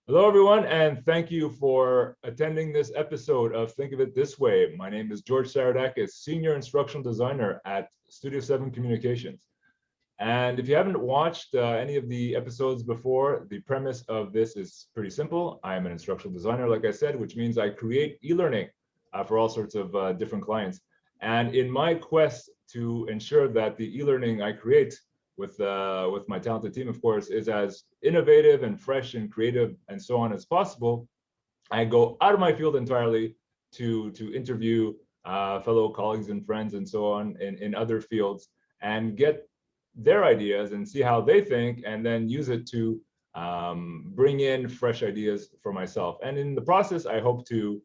Hello, everyone, and thank you for attending this episode of Think of It This Way. My name is George Saradakis, Senior Instructional Designer at Studio 7 Communications. And if you haven't watched any of the episodes before, the premise of this is pretty simple. I am an instructional designer, like I said, which means I create e-learning for all sorts of different clients. And in my quest to ensure that the e-learning I create with my talented team, of course, is as innovative and fresh and creative and so on as possible, I go out of my field entirely to interview fellow colleagues and friends and so on in other fields and get their ideas and see how they think, and then use it to bring in fresh ideas for myself. And in the process, I hope to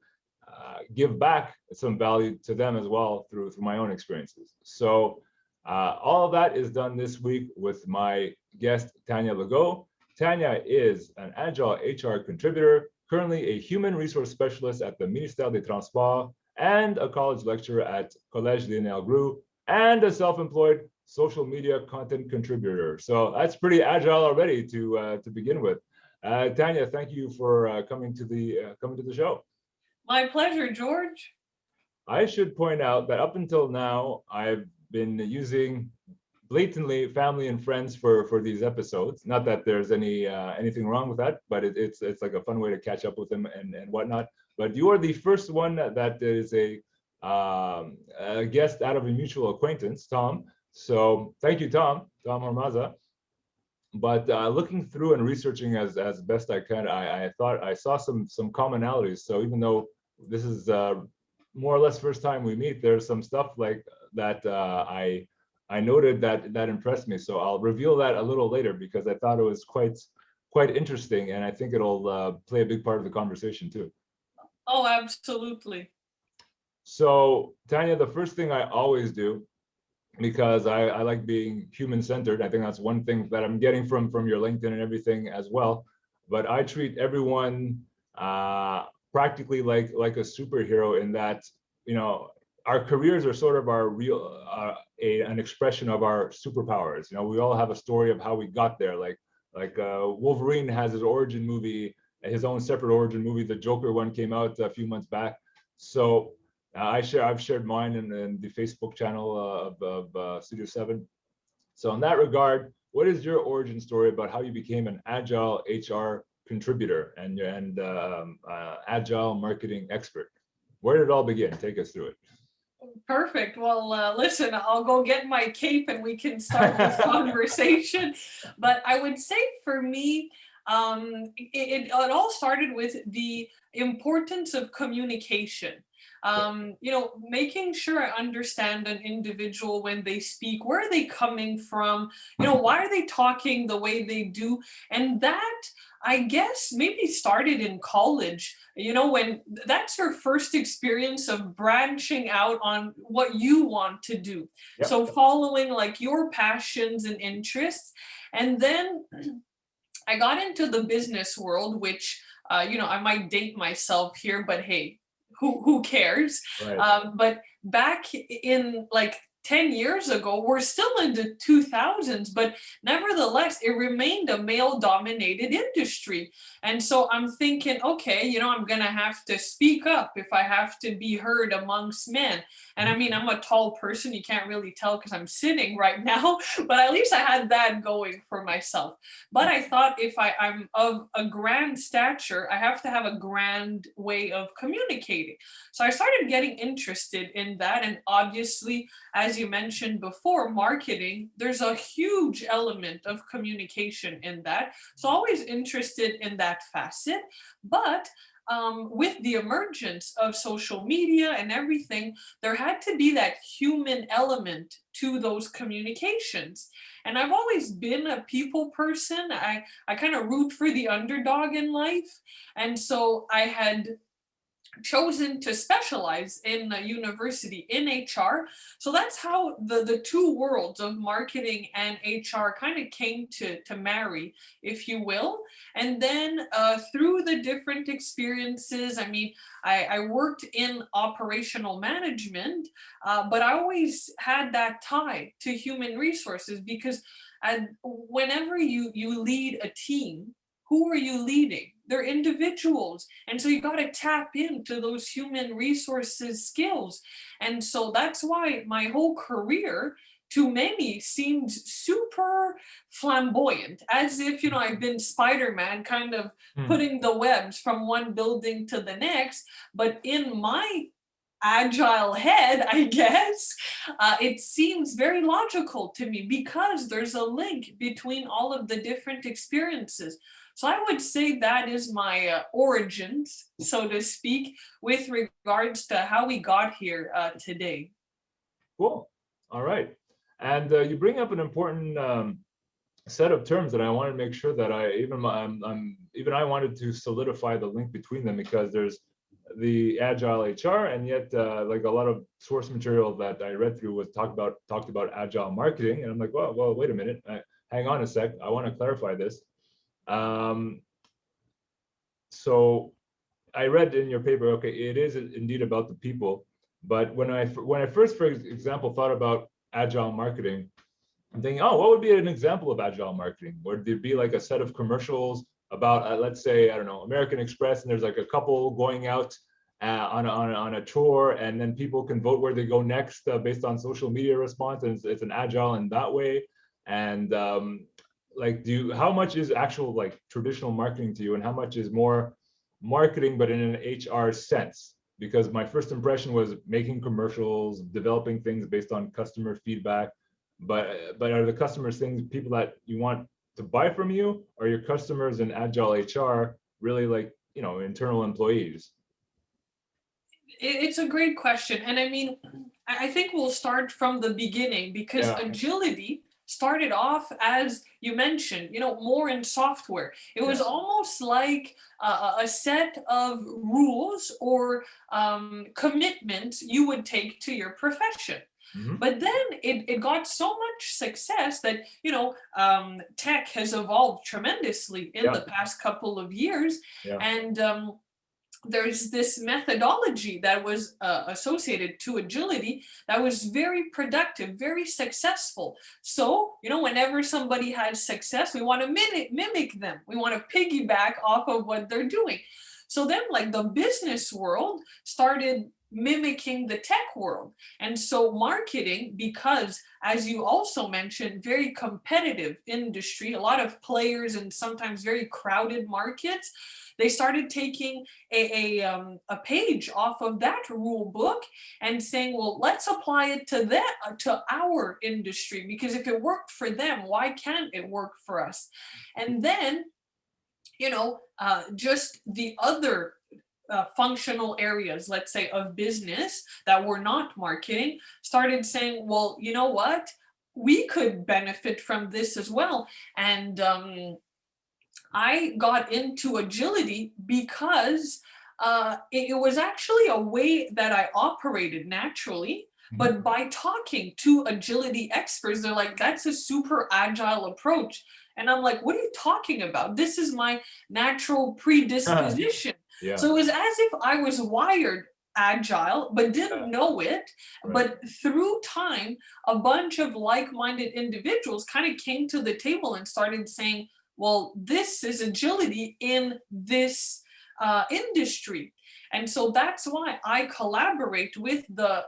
give back some value to them as well through my own experiences. So all of that is done this week with my guest, Tanya Legault. Tanya is an Agile HR contributor, currently a human resource specialist at the Ministère des Transports, and a college lecturer at Collège Lionel Groulx, and a self-employed social media content contributor. So that's pretty agile already to begin with. Tanya, thank you for coming to the show. My pleasure, George. I should point out that up until now, I've been using blatantly family and friends for these episodes. Not that there's anything wrong with that, but it's like a fun way to catch up with them and whatnot. But you are the first one that is a guest out of a mutual acquaintance, Tom. So thank you, Tom Hormaza. But looking through and researching as best I can, I thought I saw some commonalities. So even though this is more or less first time we meet, there's some stuff like that I noted that impressed me. So I'll reveal that a little later because I thought it was quite interesting, and I think it'll play a big part of the conversation too. Oh, absolutely. So Tanya, the first thing I always do, because I like being human centered. I think that's one thing that I'm getting from your LinkedIn and everything as well. But I treat everyone practically like a superhero in that, you know, our careers are sort of our real an expression of our superpowers. You know, we all have a story of how we got there. Like Wolverine has his origin movie, his own separate origin movie. The Joker one came out a few months back. So I've shared mine in the Facebook channel of Studio 7. So in that regard, what is your origin story about how you became an agile HR contributor and agile marketing expert? Where did it all begin? Take us through Perfect. Well, listen, I'll go get my cape and we can start this it. conversation. But I would say for me, it all started with the importance of communication. Making sure I understand an individual when they speak, where are they coming from, why are they talking the way they do, and that I guess maybe started in college, when that's your first experience of branching out on what you want to do. Yep. So following like your passions and interests. And then I got into the business world, which, I might date myself here, but hey, who cares? Right. But back in like 10 years ago, we're still in the 2000s, but nevertheless, it remained a male dominated industry. And so I'm thinking, okay, I'm going to have to speak up if I have to be heard amongst men. And I mean, I'm a tall person. You can't really tell because I'm sitting right now, but at least I had that going for myself. But I thought if I'm of a grand stature, I have to have a grand way of communicating. So I started getting interested in that. And obviously, as you mentioned before, marketing, there's a huge element of communication in that. So always interested in that facet. But with the emergence of social media and everything, there had to be that human element to those communications. And I've always been a people person. I kind of root for the underdog in life. And so I had chosen to specialize in a university in HR. So that's how the two worlds of marketing and HR kind of came to marry, if you will. And then through the different experiences, I mean, I worked in operational management, but I always had that tie to human resources because whenever you lead a team, who are you leading? they're individuals. And so you got to tap into those human resources skills. And so that's why my whole career to many seemed super flamboyant, as if, I've been Spider-Man kind of putting the webs from one building to the next. But in my agile head, I guess, it seems very logical to me because there's a link between all of the different experiences. So I would say that is my origins, so to speak, with regards to how we got here today. Cool. All right. And you bring up an important set of terms that I want to make sure that even I wanted to solidify the link between them, because there's the Agile HR, and yet like a lot of source material that I read through was talked about Agile marketing, and I'm like, well, wait a minute, hang on a sec, I want to clarify this. So I read in your paper, okay, it is indeed about the people, but when I first, for example, thought about Agile marketing, I'm thinking, oh, what would be an example of Agile marketing? Would there be like a set of commercials about, let's say, I don't know, American Express, and there's like a couple going out on a tour, and then people can vote where they go next based on social media response, and it's an Agile in that way. And like, how much is actual like traditional marketing to you, and how much is more marketing but in an HR sense? Because my first impression was making commercials, developing things based on customer feedback, but are the customers things, people that you want to buy from you, or your customers in Agile HR really like, internal employees? It's a great question. And I mean, I think we'll start from the beginning, because Yeah. agility started off, as you mentioned, more in software. It was almost like a set of rules or commitments you would take to your profession. But then it got so much success that, tech has evolved tremendously in the past couple of years. And there's this methodology that was associated to agility that was very productive, very successful. So, whenever somebody has success, we want to mimic them. We want to piggyback off of what they're doing. So then, like, the business world started mimicking the tech world. And so marketing, because as you also mentioned, very competitive industry, a lot of players and sometimes very crowded markets, they started taking a page off of that rule book and saying, well, let's apply it to our industry, because if it worked for them, why can't it work for us? And then, just the other functional areas, let's say, of business that were not marketing, started saying, well, you know what? We could benefit from this as well. And I got into agility because it was actually a way that I operated naturally. But by talking to agility experts, they're like, that's a super agile approach. And I'm like, what are you talking about? This is my natural predisposition. So it was as if I was wired agile, but didn't know it. But through time, a bunch of like-minded individuals kind of came to the table and started saying, well, this is agility in this industry. And so that's why I collaborate with the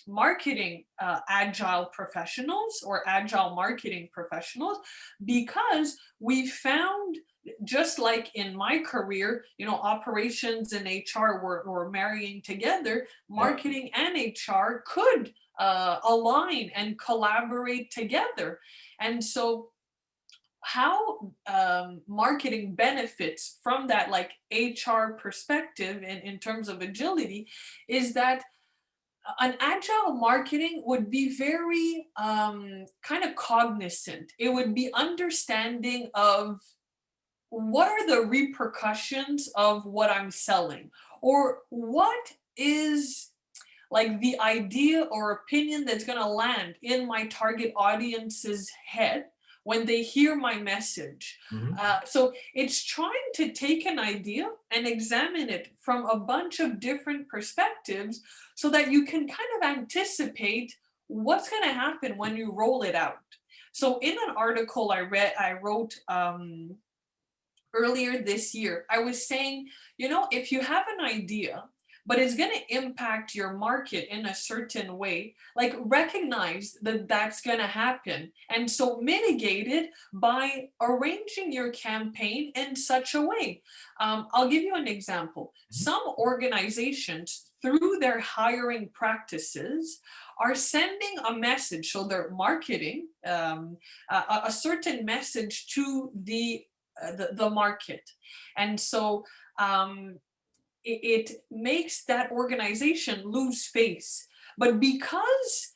marketing agile professionals or agile marketing professionals, because we found, just like in my career, operations and HR were marrying together, marketing and HR could align and collaborate together. And so how marketing benefits from that, like, HR perspective in terms of agility, is that an agile marketing would be very kind of cognizant. It would be understanding of what are the repercussions of what I'm selling, or what is like the idea or opinion that's going to land in my target audience's head when they hear my message. So it's trying to take an idea and examine it from a bunch of different perspectives so that you can kind of anticipate what's going to happen when you roll it out. So in an article I wrote earlier this year. I was saying, if you have an idea, but it's going to impact your market in a certain way, like recognize that that's going to happen. And so mitigate it by arranging your campaign in such a way. I'll give you an example. Some organizations, through their hiring practices, are sending a message. So they're marketing a certain message to the market. And so it makes that organization lose face. But because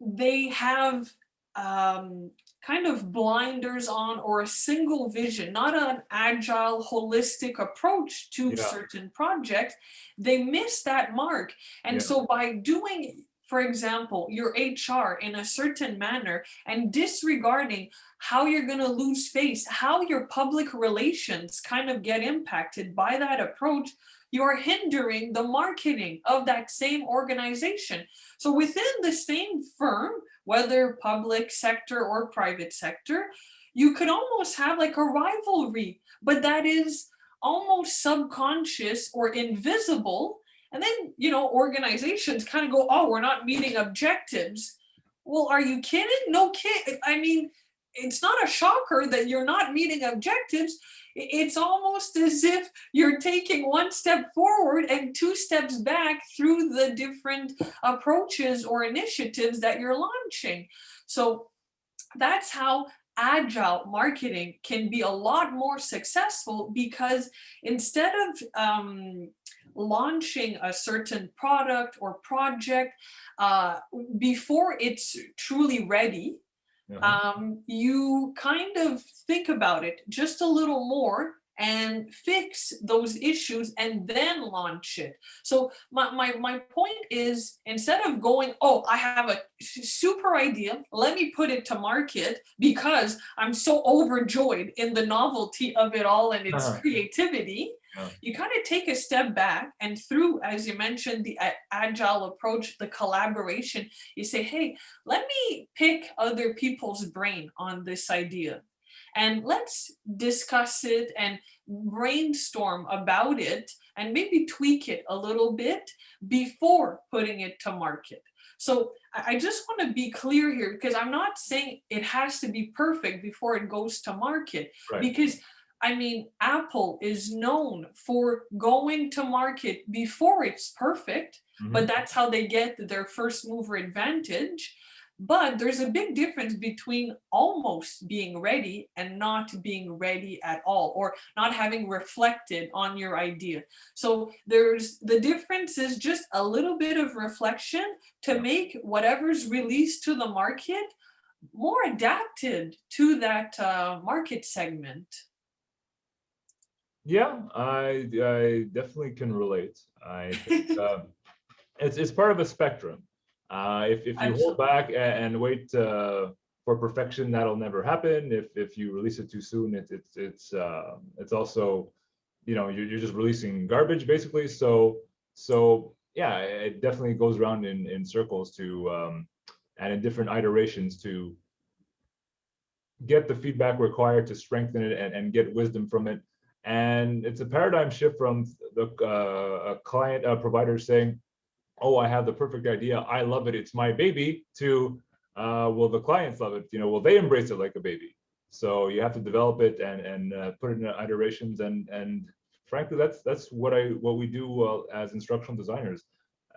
they have kind of blinders on, or a single vision, not an agile, holistic approach to certain projects, they miss that mark. And so by doing, for example, your HR in a certain manner and disregarding how you're going to lose face, how your public relations kind of get impacted by that approach, you are hindering the marketing of that same organization. So within the same firm, whether public sector or private sector, you could almost have like a rivalry, but that is almost subconscious or invisible. And then, organizations kind of go, oh, we're not meeting objectives. Well, are you kidding? No kid. I mean, it's not a shocker that you're not meeting objectives. It's almost as if you're taking one step forward and two steps back through the different approaches or initiatives that you're launching. So that's how agile marketing can be a lot more successful, because instead of launching a certain product or project before it's truly ready, you kind of think about it just a little more and fix those issues and then launch it. So my point is, instead of going, oh, I have a super idea, let me put it to market because I'm so overjoyed in the novelty of it all and its creativity, you kind of take a step back, and through, as you mentioned, the agile approach, the collaboration, you say, hey, let me pick other people's brain on this idea. And let's discuss it and brainstorm about it and maybe tweak it a little bit before putting it to market. So I just want to be clear here, because I'm not saying it has to be perfect before it goes to market. Because I mean, Apple is known for going to market before it's perfect, but that's how they get their first mover advantage. But there's a big difference between almost being ready and not being ready at all, or not having reflected on your idea. So the difference is just a little bit of reflection to make whatever's released to the market more adapted to that market segment. Yeah, I definitely can relate. I think it's part of a spectrum. If you hold back and wait for perfection, that'll never happen. If you release it too soon, it's also, you're just releasing garbage basically. So yeah, it definitely goes around in circles to and in different iterations to get the feedback required to strengthen it and get wisdom from it. And it's a paradigm shift from the client provider saying, oh, I have the perfect idea, I love it, it's my baby, to well, the clients love it, will they embrace it like a baby? So you have to develop it and put it in iterations, and frankly, that's what we do as instructional designers.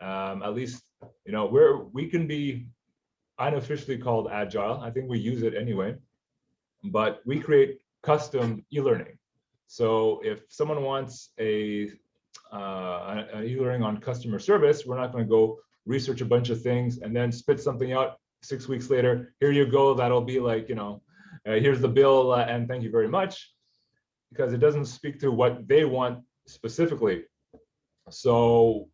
At least, we can be unofficially called agile. I think we use it anyway, but we create custom e-learning. So if someone wants an e-learning on customer service, we're not going to go research a bunch of things and then spit something out 6 weeks later. Here you go. That'll be like, here's the bill and thank you very much, because it doesn't speak to what they want specifically. So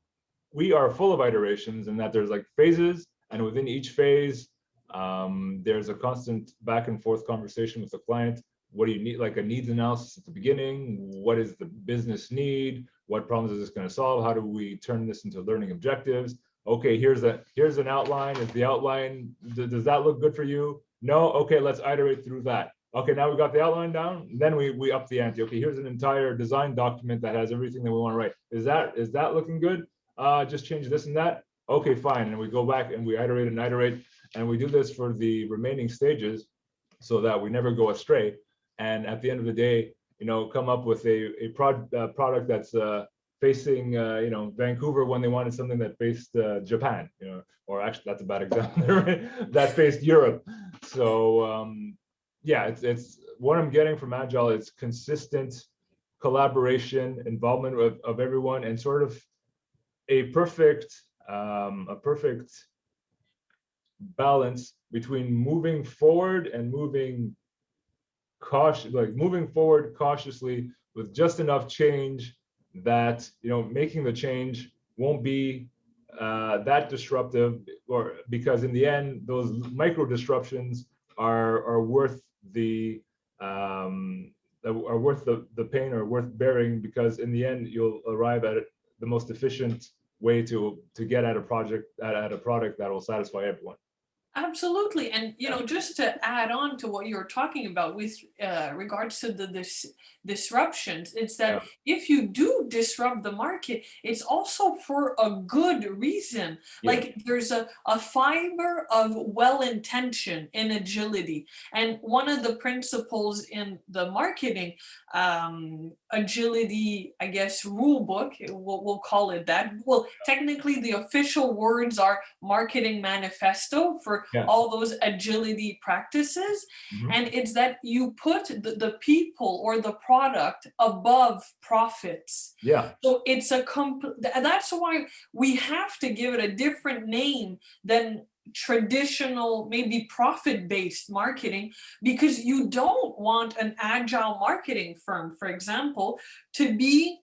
we are full of iterations in that there's like phases, and within each phase, there's a constant back and forth conversation with the client. What do you need? Like a needs analysis at the beginning. What is the business need? What problems is this going to solve? How do we turn this into learning objectives? Okay, here's an outline. Is the outline, does that look good for you? No? Okay, let's iterate through that. Okay, now we got the outline down. Then we up the ante. Okay, here's an entire design document that has everything that we want to write. Is that looking good? Just change this and that. Okay, fine. And we go back and we iterate, and we do this for the remaining stages so that we never go astray. And at the end of the day, come up with a product that's facing Vancouver when they wanted something that faced Japan, or actually that's a bad example, right? That faced Europe. So yeah, it's what I'm getting from Agile. It's consistent collaboration, involvement of everyone, and sort of a perfect balance between moving forward and moving cautiously with just enough change that making the change won't be that disruptive, or because in the end those micro disruptions are worth the pain, or worth bearing, because in the end you'll arrive at the most efficient way to get at a product that will satisfy everyone. Absolutely. And, just to add on to what you were talking about with regards to the disruptions, it's that Yeah. if you do disrupt the market, it's also for a good reason. Yeah. Like there's a fiber of well-intention in agility. And one of the principles in the marketing agility, I guess, rule book, we'll call it that. Well, technically the official words are marketing manifesto for Yeah. all those agility practices. Mhm. And it's that you put the people or the product above profits. Yeah. So it's that's why we have to give it a different name than traditional, maybe profit-based marketing, because you don't want an agile marketing firm, for example, to be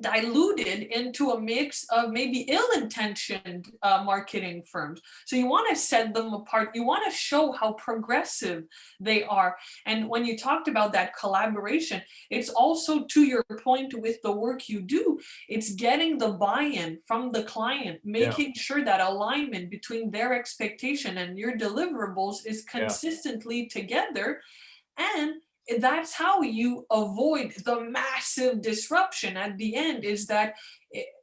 diluted into a mix of maybe ill-intentioned marketing firms. So you want to set them apart. You want to show how progressive they are. And when you talked about that collaboration, it's also, to your point with the work you do, it's getting the buy-in from the client, making sure that alignment between their expectation and your deliverables is consistently together. And that's how you avoid the massive disruption at the end, is that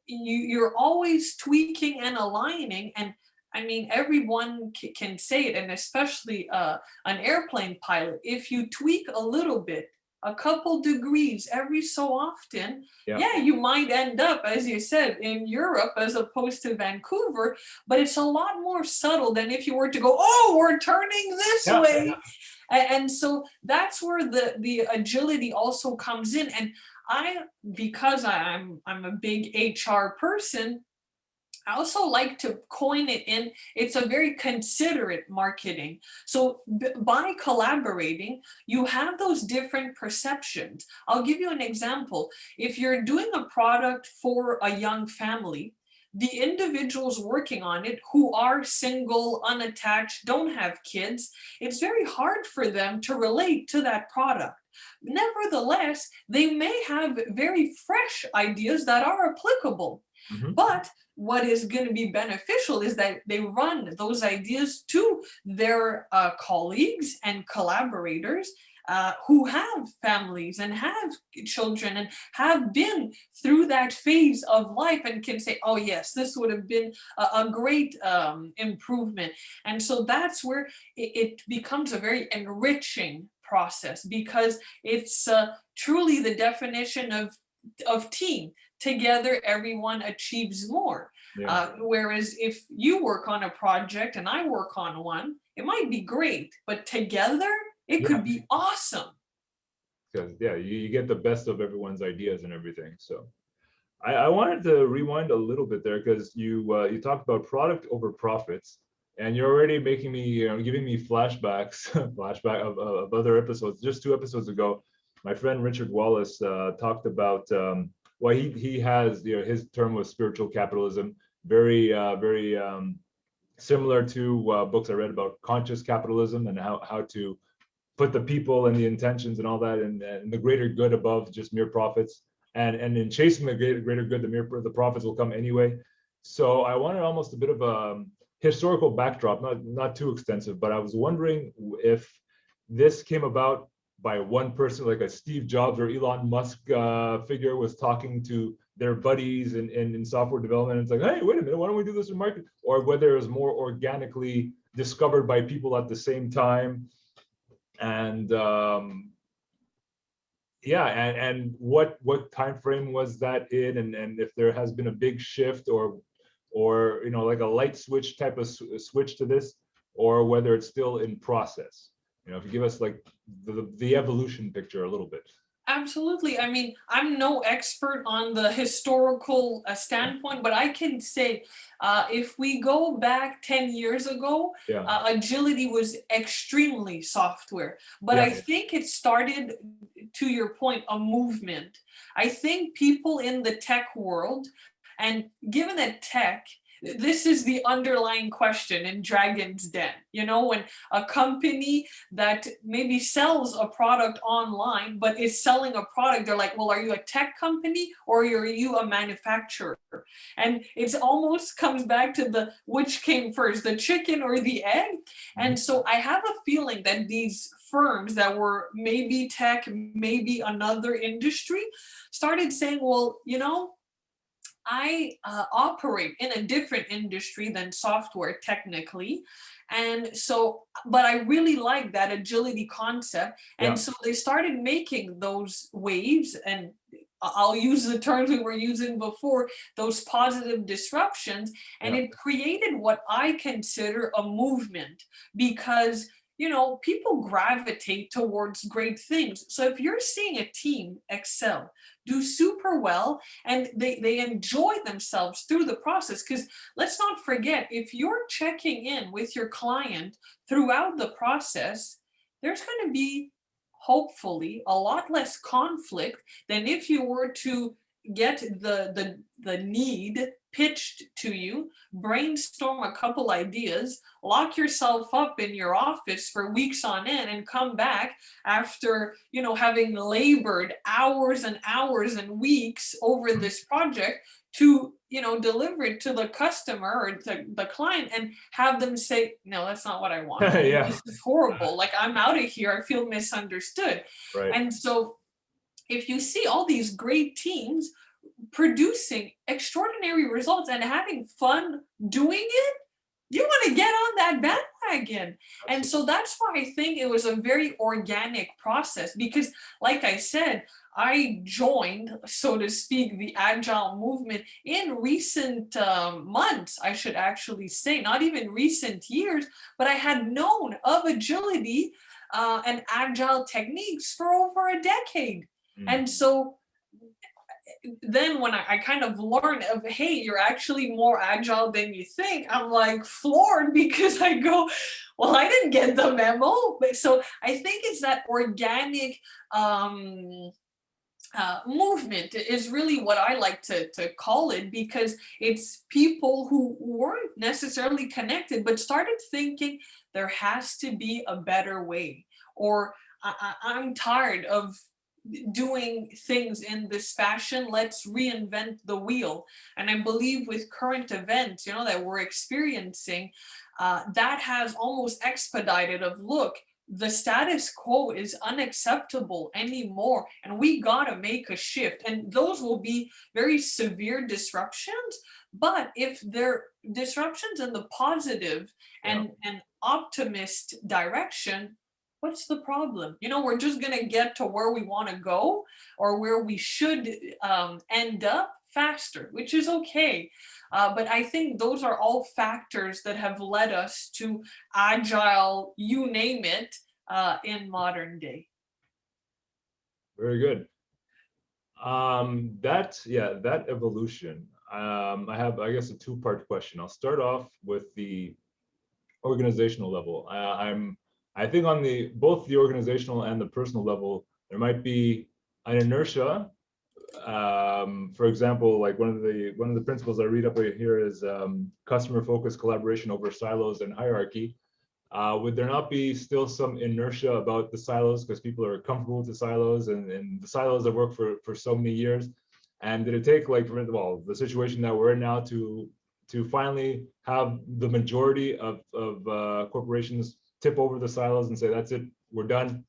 you're always tweaking and aligning. And I mean, everyone can say it, and especially an airplane pilot, if you tweak a little bit, a couple degrees every so often, you might end up, as you said, in Europe as opposed to Vancouver, but it's a lot more subtle than if you were to go, oh, we're turning this way. And so that's where the agility also comes in. And because I'm a big HR person, I also like to coin it in, it's a very considerate marketing. So by collaborating, you have those different perceptions. I'll give you an example. If you're doing a product for a young family, the individuals working on it who are single, unattached, don't have kids, it's very hard for them to relate to that product. Nevertheless, they may have very fresh ideas that are applicable. Mhm. But what is going to be beneficial is that they run those ideas to their colleagues and collaborators who have families and have children and have been through that phase of life, and can say, oh yes, this would have been a great improvement. And so that's where it becomes a very enriching process, because it's truly the definition of team. Together, everyone achieves more. Whereas if you work on a project and I work on one, it might be great, but together it could be awesome. Because you get the best of everyone's ideas and everything. So I wanted to rewind a little bit there, because you talked about product over profits, and you're already making me, giving me flashbacks of other episodes. Just 2 episodes ago, my friend Richard Wallace talked about well, he has, his term was spiritual capitalism, very similar to books I read about conscious capitalism, and how to put the people and the intentions and all that, and the greater good above just mere profits. And in chasing the greater good, the profits will come anyway. So I wanted almost a bit of a historical backdrop, not too extensive, but I was wondering if this came about by one person, like a Steve Jobs or Elon Musk figure was talking to their buddies in software development. It's like, hey, wait a minute, why don't we do this in market? Or whether it was more organically discovered by people at the same time. And yeah, and what time frame was that in, and if there has been a big shift or you know, like a light switch type of switch to this, or whether it's still in process. You know, if you give us like the evolution picture a little bit. Absolutely. I mean, I'm no expert on the historical standpoint, but I can say if we go back 10 years ago, Yeah, agility was extremely software. But I yeah, think it started, to your point, a movement. I think people in the tech world, and given that tech, this is the underlying question in Dragon's Den. You know, when a company that maybe sells a product online but is selling a product, they're like, well, are you a tech company or are you a manufacturer? And it's almost comes back to the which came first, the chicken or the egg. And so I have a feeling that these firms that were maybe tech, maybe another industry, started saying, well, you know, I operate in a different industry than software technically. And so, but I really like that agility concept. And yeah, so they started making those waves, and I'll use the terms we were using before, those positive disruptions. And yeah, it created what I consider a movement because, you know, people gravitate towards great things. So if you're seeing a team excel, do super well, and they enjoy themselves through the process, because let's not forget, if you're checking in with your client throughout the process, there's going to be hopefully a lot less conflict than if you were to get the need pitched to you, brainstorm a couple ideas, lock yourself up in your office for weeks on end, and come back after, you know, having labored hours and hours and weeks over this project to, you know, deliver it to the customer or to the client and have them say, no, that's not what I wanted. yeah, This is horrible. Like, I'm out of here. I feel misunderstood. right. And so if you see all these great teams producing extraordinary results and having fun doing it, you want to get on that bandwagon. And so that's why I think it was a very organic process because, like I said, I joined, so to speak, the Agile movement in recent months, I should actually say, not even recent years, but I had known of agility and Agile techniques for over a decade. Mm. And so then when I kind of learned of, hey, you're actually more agile than you think, I'm like floored because I go, well, I didn't get the memo. But so I think it's that organic movement is really what I like to call it, because it's people who weren't necessarily connected but started thinking there has to be a better way, or I'm tired of doing things in this fashion, let's reinvent the wheel. And I believe with current events, you know, that we're experiencing, that has almost expedited of, look, the status quo is unacceptable anymore and we got to make a shift, and those will be very severe disruptions. But if they're disruptions in the positive Yeah, and optimist direction, what's the problem? You know, we're just going to get to where we want to go or where we should end up faster, which is okay. But I think those are all factors that have led us to agile, you name it, in modern day. very good. That evolution. I have, I guess, a two-part question. I'll start off with the organizational level. I think on the both the organizational and the personal level, there might be an inertia. For example, like one of the principles I read up here is customer focused collaboration over silos and hierarchy. Would there not be still some inertia about the silos because people are comfortable with the silos and the silos that work for so many years? And did it take, like, well, the situation that we're in now to finally have the majority of corporations tip over the silos and say, that's it, we're done.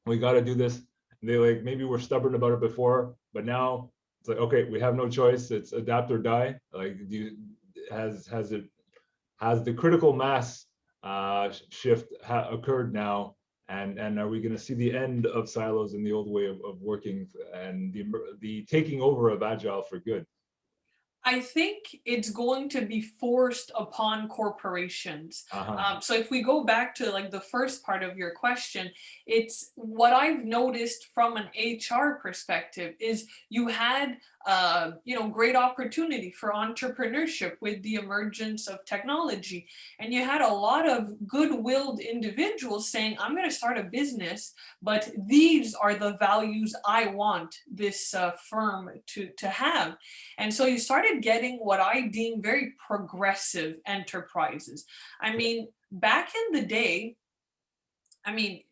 We got to do this. And they like, maybe we're stubborn about it before, but now it's like, okay, we have no choice. It's adapt or die. Like, has the critical mass shift occurred now? And are we going to see the end of silos in the old way of working, and the taking over of Agile for good? I think it's going to be forced upon corporations. Uh-huh. So if we go back to like the first part of your question, it's what I've noticed from an HR perspective is you had great opportunity for entrepreneurship with the emergence of technology, and you had a lot of good-willed individuals saying, "I'm going to start a business, but these are the values I want this firm to have." And so you started getting what I deem very progressive enterprises. I mean, back in the day, I mean,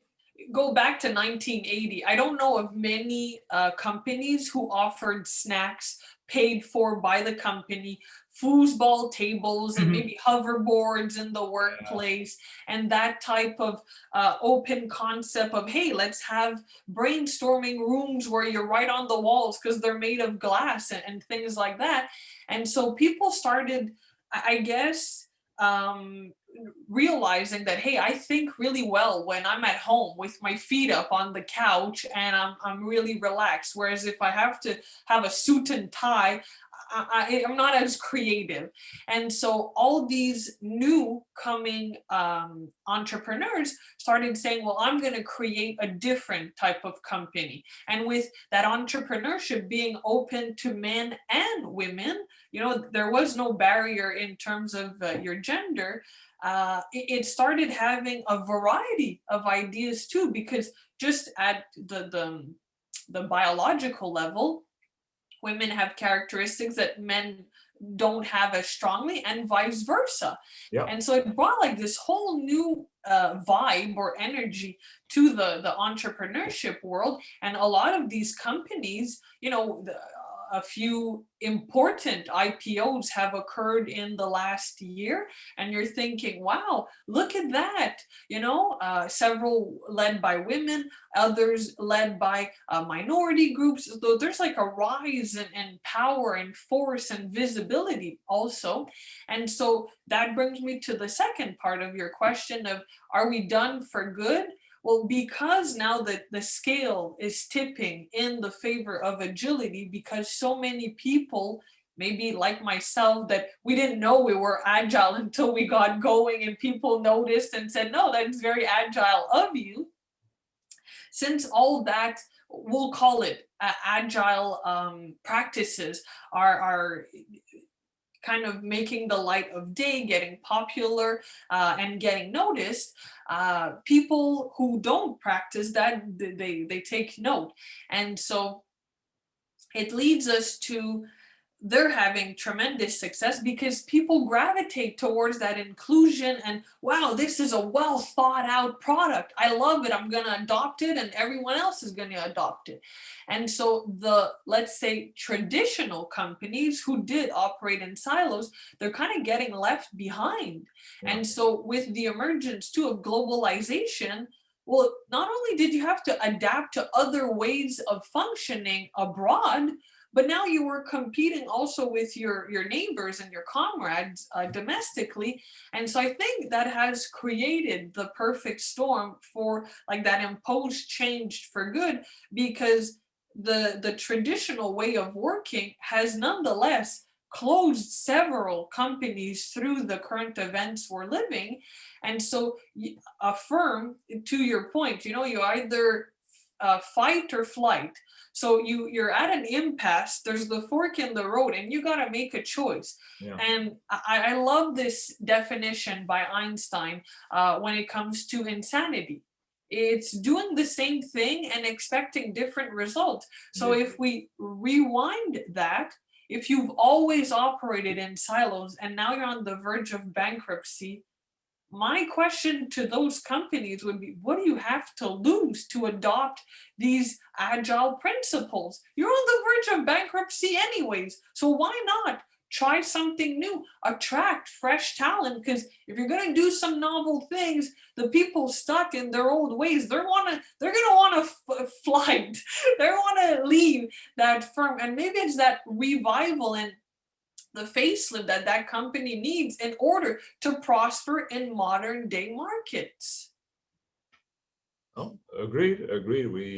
go back to 1980. I don't know of many companies who offered snacks paid for by the company, foosball tables, and Mhm. maybe hoverboards in the Yeah. workplace, and that type of open concept of, hey, let's have brainstorming rooms where you're right on the walls because they're made of glass and things like that. And so people started, I guess, um, realizing that, hey, I think really well when I'm at home with my feet up on the couch and I'm really relaxed. Whereas if I have to have a suit and tie, I'm not as creative. And so all these new coming entrepreneurs started saying, well, I'm going to create a different type of company. And with that entrepreneurship being open to men and women, there was no barrier in terms of your gender. It started having a variety of ideas too, because just at the biological level, women have characteristics that men don't have as strongly, and vice versa. Yeah. And so it brought like this whole new vibe or energy to the entrepreneurship world. And a lot of these companies, a few important IPOs have occurred in the last year, and you're thinking, wow, look at that. Several led by women, others led by minority groups. So there's like a rise in power and force and visibility also. And so that brings me to the second part of your question of, are we done for good? Well, because now that the scale is tipping in the favor of agility, because so many people, maybe like myself, that we didn't know we were agile until we got going and people noticed and said, no, that's very agile of you. Since all that, we'll call it agile practices are kind of making the light of day, getting popular, and getting noticed, people who don't practice that, they take note. And so it leads us to, they're having tremendous success because people gravitate towards that inclusion and, wow, this is a well thought out product. I love it. I'm going to adopt it, and everyone else is going to adopt it. And so the, let's say, traditional companies who did operate in silos, they're kind of getting left behind. Yeah. And so with the emergence too of globalization, well, not only did you have to adapt to other ways of functioning abroad, but now you were competing also with your neighbors and your comrades domestically. And so I think that has created the perfect storm for like that imposed change for good, because the traditional way of working has nonetheless closed several companies through the current events we're living. And so a firm, to your point, you either fight or flight. So you're at an impasse. There's the fork in the road, and you got to make a choice. Yeah. And I love this definition by Einstein when it comes to insanity. It's doing the same thing and expecting different results. So Indeed. if we rewind that, if you've always operated in silos and now you're on the verge of bankruptcy, my question to those companies would be, what do you have to lose to adopt these agile principles? You're on the verge of bankruptcy anyways, so why not try something new, attract fresh talent. Because if you're going to do some novel things, the people stuck in their old ways, they're going to want to flight. They want to leave that firm. And maybe it's that revival and the facelift that that company needs in order to prosper in modern day markets. Oh, agreed. We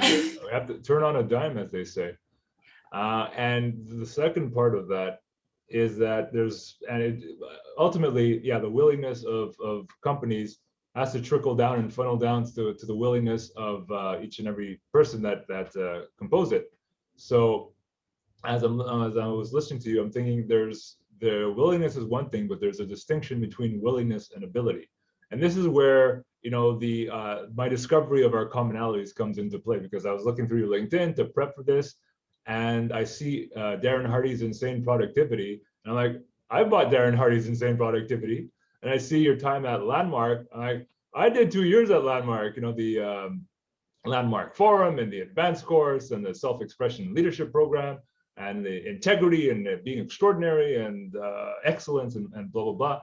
have to turn on a dime, as they say. And the second part of that is that ultimately, yeah, the willingness of companies has to trickle down and funnel down to the willingness of each and every person that compose it. So as I was listening to you, I'm thinking there's the willingness is one thing, but there's a distinction between willingness and ability. And this is where, you know, the my discovery of our commonalities comes into play, because I was looking through your LinkedIn to prep for this, and I see Darren Hardy's Insane Productivity, and I'm like, I bought Darren Hardy's Insane Productivity, and I see your time at Landmark. I'm like, I did 2 years at Landmark, you know, the Landmark Forum and the advanced course and the self-expression leadership program and the integrity and being extraordinary and excellence and blah, blah, blah.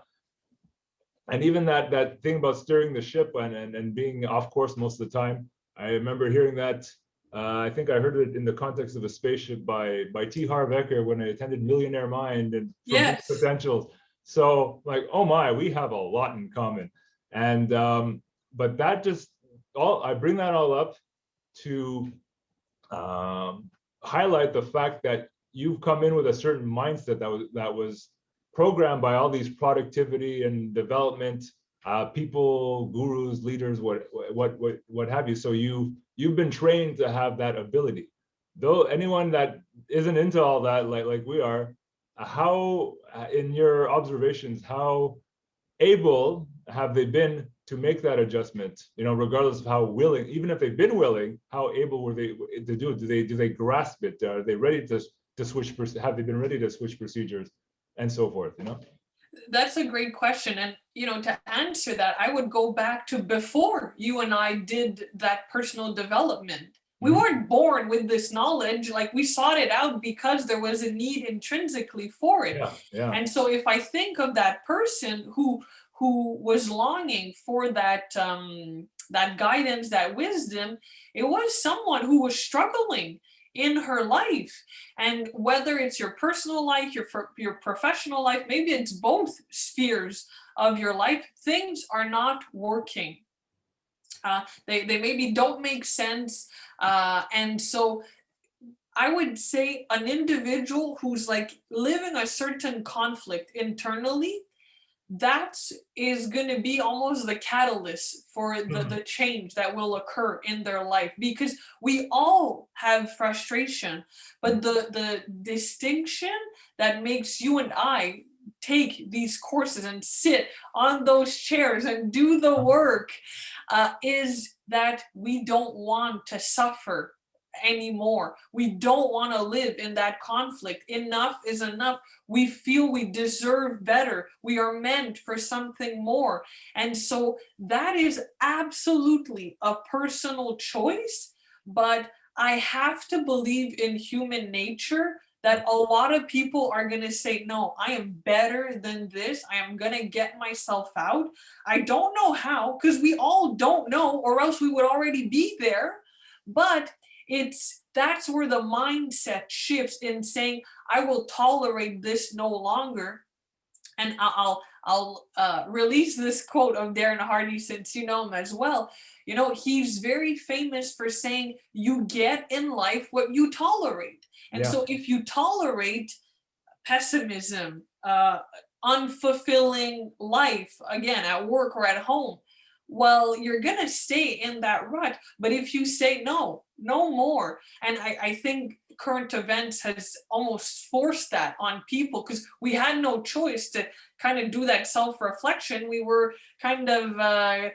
And even that thing about steering the ship and being off course most of the time. I remember hearing that. I think I heard it in the context of a spaceship by T. Harv Eker when I attended Millionaire Mind and Yes. Potentials. So like, oh my, we have a lot in common. And but that just I bring that all up to highlight the fact that you've come in with a certain mindset that was programmed by all these productivity and development people, gurus, leaders, what have you. So you've been trained to have that ability. Though anyone that isn't into all that, like we are, how, in your observations, how able have they been to make that adjustment, you know, regardless of how willing, even if they've been willing, how able were they to do it? Do they grasp it? Are they ready to switch? Have they been ready to switch procedures and so forth, you know? That's a great question. And, you know, to answer that, I would go back to before you and I did that personal development. We weren't born with this knowledge. Like, we sought it out because there was a need intrinsically for it. Yeah. And so if I think of that person who was longing for that that guidance, that wisdom, it was someone who was struggling in her life. And whether it's your personal life, your professional life, maybe it's both spheres of your life, things are not working. They maybe don't make sense. And so I would say an individual who's like living a certain conflict internally, that is going to be almost the catalyst for the change that will occur in their life, because we all have frustration, but the distinction that makes you and I take these courses and sit on those chairs and do the work is that we don't want to suffer anymore. We don't want to live in that conflict. Enough is enough. We feel we deserve better. We are meant for something more. And so that is absolutely a personal choice, but I have to believe in human nature that a lot of people are going to say, no, I am better than this. I am going to get myself out. I don't know how, because we all don't know, or else we would already be there. But that's where the mindset shifts in saying, I will tolerate this no longer. And I'll release this quote of Darren Hardy, since you know him as well. You know, he's very famous for saying, you get in life what you tolerate. And so if you tolerate pessimism, unfulfilling life, again, at work or at home, well, you're going to stay in that rut. But if you say, no more, and I think current events has almost forced that on people, because we had no choice to kind of do that self-reflection. We were kind of, I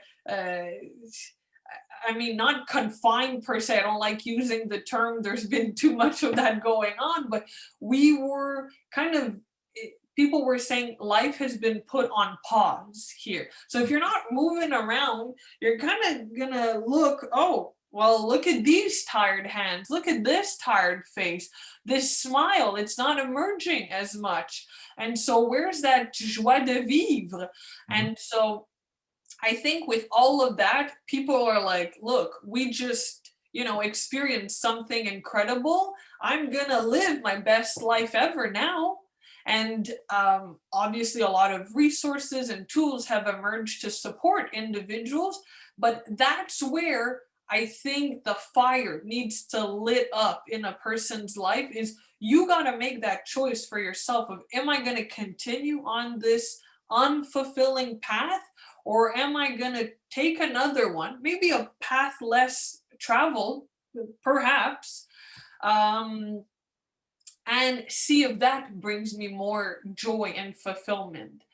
mean, not confined per se. I don't like using the term. There's been too much of that going on, but we were kind of, people were saying life has been put on pause here. So if you're not moving around, you're kind of gonna look, oh, well, look at these tired hands. Look at this tired face. This smile, it's not emerging as much. And so, where's that joie de vivre? Mhm. And so, I think with all of that, people are like, look, we just, experienced something incredible. I'm going to live my best life ever now. And obviously, a lot of resources and tools have emerged to support individuals. But that's where I think the fire needs to lit up in a person's life is you got to make that choice for yourself of, am I going to continue on this unfulfilling path? Or am I going to take another one, maybe a path less traveled, perhaps, um, and see if that brings me more joy and fulfillment?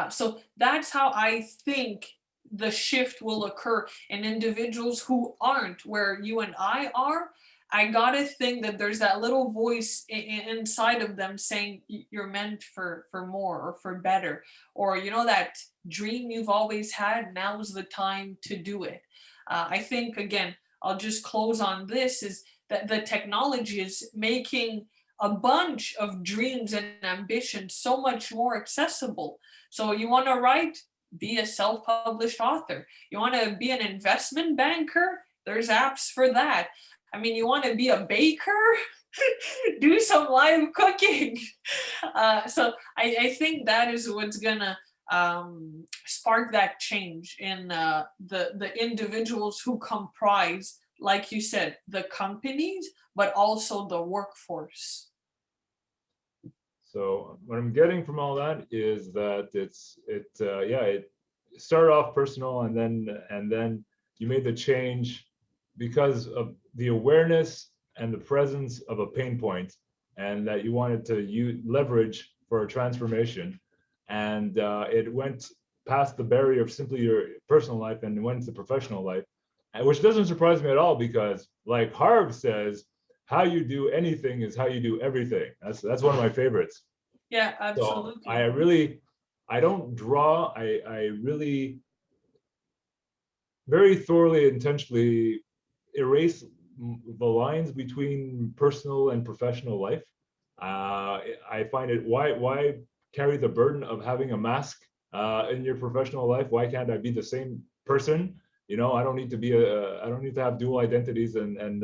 So that's how I think the shift will occur in individuals who aren't where you and I are. I gotta think that there's that little voice inside of them saying you're meant for more or for better, or that dream you've always had. Now's the time to do it. I think again, I'll just close on this: is that the technology is making a bunch of dreams and ambitions so much more accessible. So you want to write? Be a self-published author. You want to be an investment banker? There's apps for that. I mean, you want to be a baker? Do some live cooking. So I think that is what's gonna spark that change in the individuals who comprise, like you said, the companies, but also the workforce. So what I'm getting from all that is that it started off personal, and then you made the change because of the awareness and the presence of a pain point, and that you wanted to leverage for a transformation, and it went past the barrier of simply your personal life and went to professional life, which doesn't surprise me at all because, like Harv says, how you do anything is how you do everything. That's one of my favorites. Yeah, So absolutely. I don't draw. I really very thoroughly, intentionally erase the lines between personal and professional life. I find it, why carry the burden of having a mask in your professional life? Why can't I be the same person? I don't need to I don't need to have dual identities and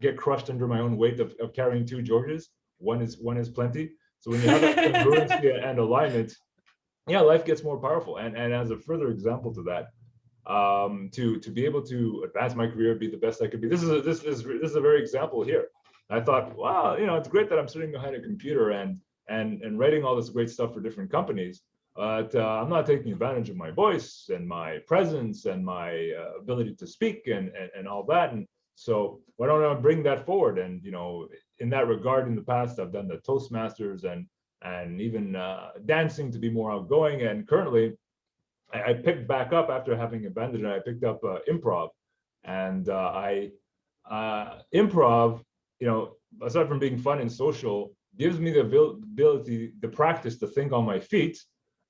get crushed under my own weight of carrying two Georges. One is plenty. So when you have that congruency and alignment, yeah, life gets more powerful. And as a further example to that, to be able to advance my career, be the best I could be. This is a very example here. I thought, wow, it's great that I'm sitting behind a computer and writing all this great stuff for different companies, but I'm not taking advantage of my voice and my presence and my ability to speak and all that. And so why don't I bring that forward? And in that regard, in the past, I've done the Toastmasters and even dancing to be more outgoing. And currently, I picked back up after having abandoned it. I picked up improv, and I improv, aside from being fun and social, gives me the ability, the practice to think on my feet.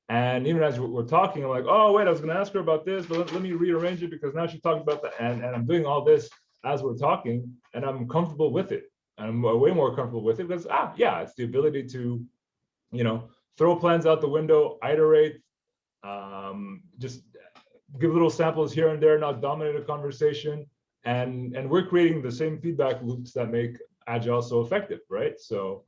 And even as we're talking, I'm like, oh wait, I was going to ask her about this, but let me rearrange it because now she's talking about that, and I'm doing all this as we're talking, and I'm comfortable with it. And I'm way more comfortable with it because yeah, it's the ability to, throw plans out the window, iterate, just give little samples here and there, not dominate a conversation, and we're creating the same feedback loops that make Agile so effective, right? So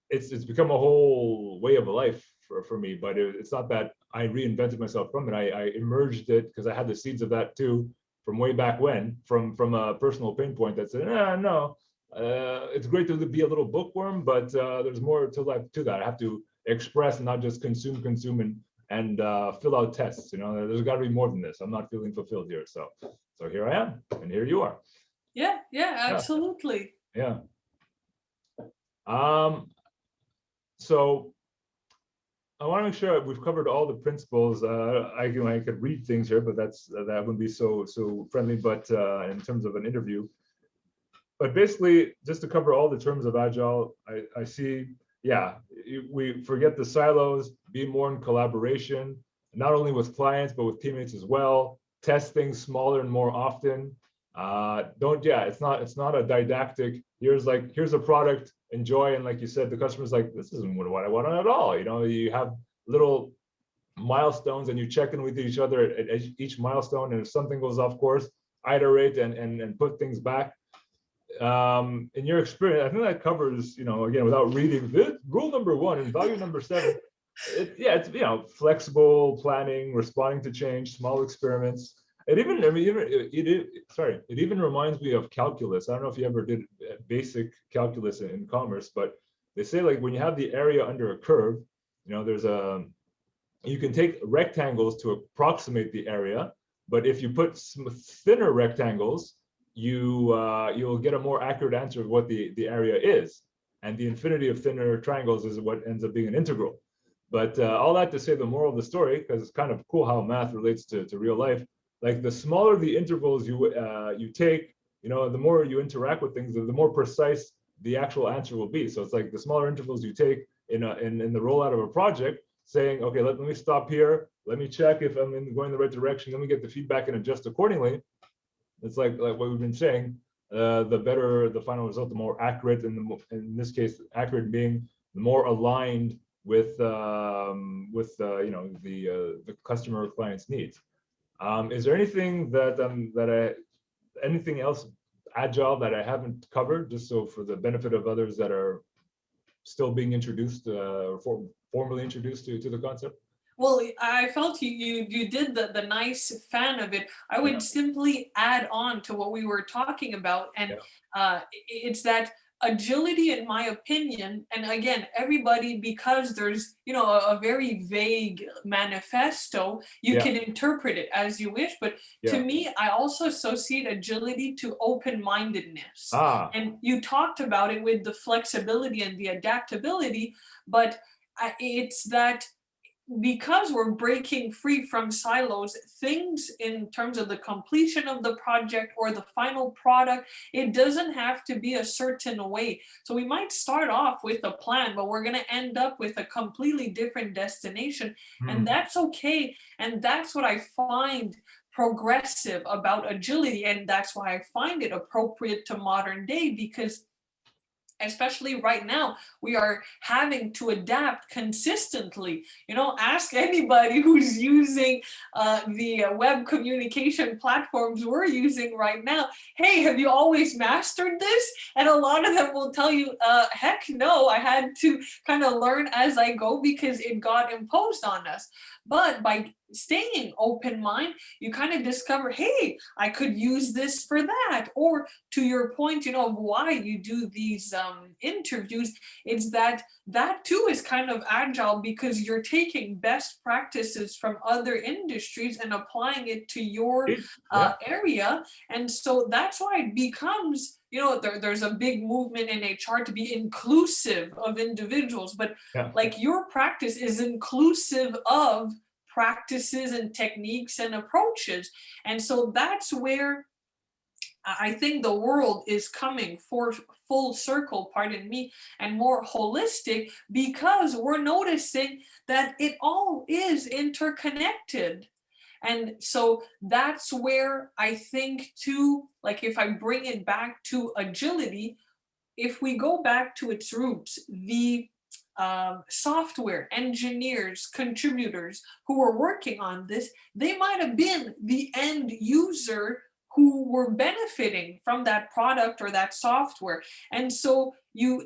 it's become a whole way of life for me, but it's not that I reinvented myself from it. I emerged it because I had the seeds of that too from way back when, from a personal pain point that said, no, it's great to be a little bookworm, but there's more to life to that. I have to express and not just consume and fill out tests. There's got to be more than this. I'm not feeling fulfilled here. So here I am, and here you are. Yeah, yeah, Yeah, absolutely. yeah. So I want to make sure we've covered all the principles. I could read things here, but that wouldn't be so friendly. But in terms of an interview, but basically, just to cover all the terms of Agile, I see, yeah, we forget the silos, be more in collaboration, not only with clients, but with teammates as well, test things smaller and more often, It's not a didactic, here's a product, enjoy, and like you said, the customer's like, this isn't what I want at all. You have little milestones and you check in with each other at each milestone, and if something goes off course, iterate and put things back. In your experience, I think that covers, again, without reading this, rule number 1 and value number 7. It's flexible planning, responding to change, small experiments. It even reminds me of calculus. I don't know if you ever did basic calculus in commerce, but they say, like, when you have the area under a curve, you can take rectangles to approximate the area, but if you put thinner rectangles, you'll get a more accurate answer of what the area is. And the infinity of thinner triangles is what ends up being an integral. But all that to say, the moral of the story, because it's kind of cool how math relates to real life, like the smaller the intervals you take, the more you interact with things, the more precise the actual answer will be. So it's like the smaller intervals you take in the rollout of a project, saying, okay, let me stop here, let me check if I'm going the right direction, let me get the feedback and adjust accordingly. It's like what we've been saying, the better the final result, the more accurate, and in this case, accurate being the more aligned with the customer or client's needs. Is there anything anything else Agile that I haven't covered, just so for the benefit of others that are still being introduced or formally introduced to the concept? Well, I felt you did the nice fan of it. I would simply add on to what we were talking about, and it's that agility, in my opinion, and again, everybody, because there's a very vague manifesto, you can interpret it as you wish. But to me, I also associate agility to open-mindedness. And you talked about it with the flexibility and the adaptability, but it's that because we're breaking free from silos, things in terms of the completion of the project or the final product, it doesn't have to be a certain way. So we might start off with a plan, but we're going to end up with a completely different destination. And that's okay. And that's what I find progressive about agility. And that's why I find it appropriate to modern day, because especially right now, we are having to adapt consistently. Ask anybody who's using the web communication platforms we're using right now. Hey, have you always mastered this? And a lot of them will tell you, heck no, I had to kind of learn as I go because it got imposed on us. But by staying open mind, you kind of discover, hey, I could use this for that. Or to your point, of why you do these interviews, it's that too is kind of agile, because you're taking best practices from other industries and applying it to your area. And so that's why it becomes, there's a big movement in HR to be inclusive of individuals, but like your practice is inclusive of practices and techniques and approaches. And so that's where I think the world is coming for full circle, pardon me, and more holistic, because we're noticing that it all is interconnected. And so that's where I think too, like if I bring it back to agility, if we go back to its roots, the software engineers, contributors who were working on this, they might have been the end user who were benefiting from that product or that software. And so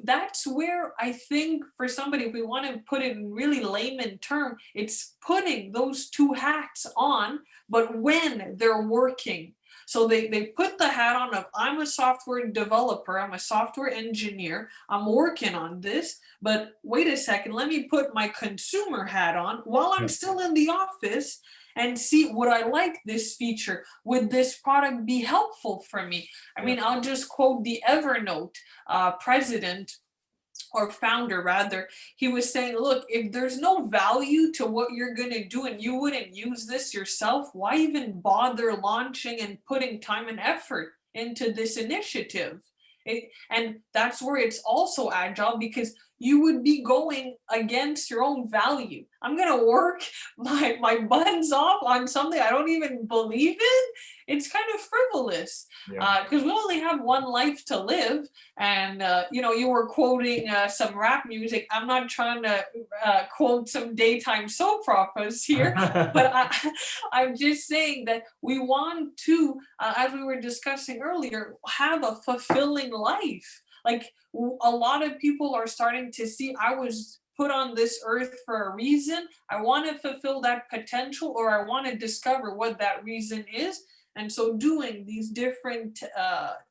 that's where I think for somebody, if we want to put it in really layman term, it's putting those two hats on, but when they're working. So they put the hat on of, I'm a software developer, I'm a software engineer, I'm working on this, but wait a second, let me put my consumer hat on while I'm still in the office and see, would I like this feature? Would this product be helpful for me? I mean, I'll just quote the Evernote president, or founder rather. He was saying, look, if there's no value to what you're going to do and you wouldn't use this yourself, why even bother launching and putting time and effort into this initiative? And that's where it's also agile, because you would be going against your own value. I'm gonna work my buns off on something I don't even believe in. It's kind of frivolous, Yeah. because we only have one life to live. And you were quoting some rap music. I'm not trying to quote some daytime soap operas here, but I'm just saying that we want to, as we were discussing earlier, have a fulfilling life. Like a lot of people are starting to see, I was put on this earth for a reason. I want to fulfill that potential, or I want to discover what that reason is. And so doing these different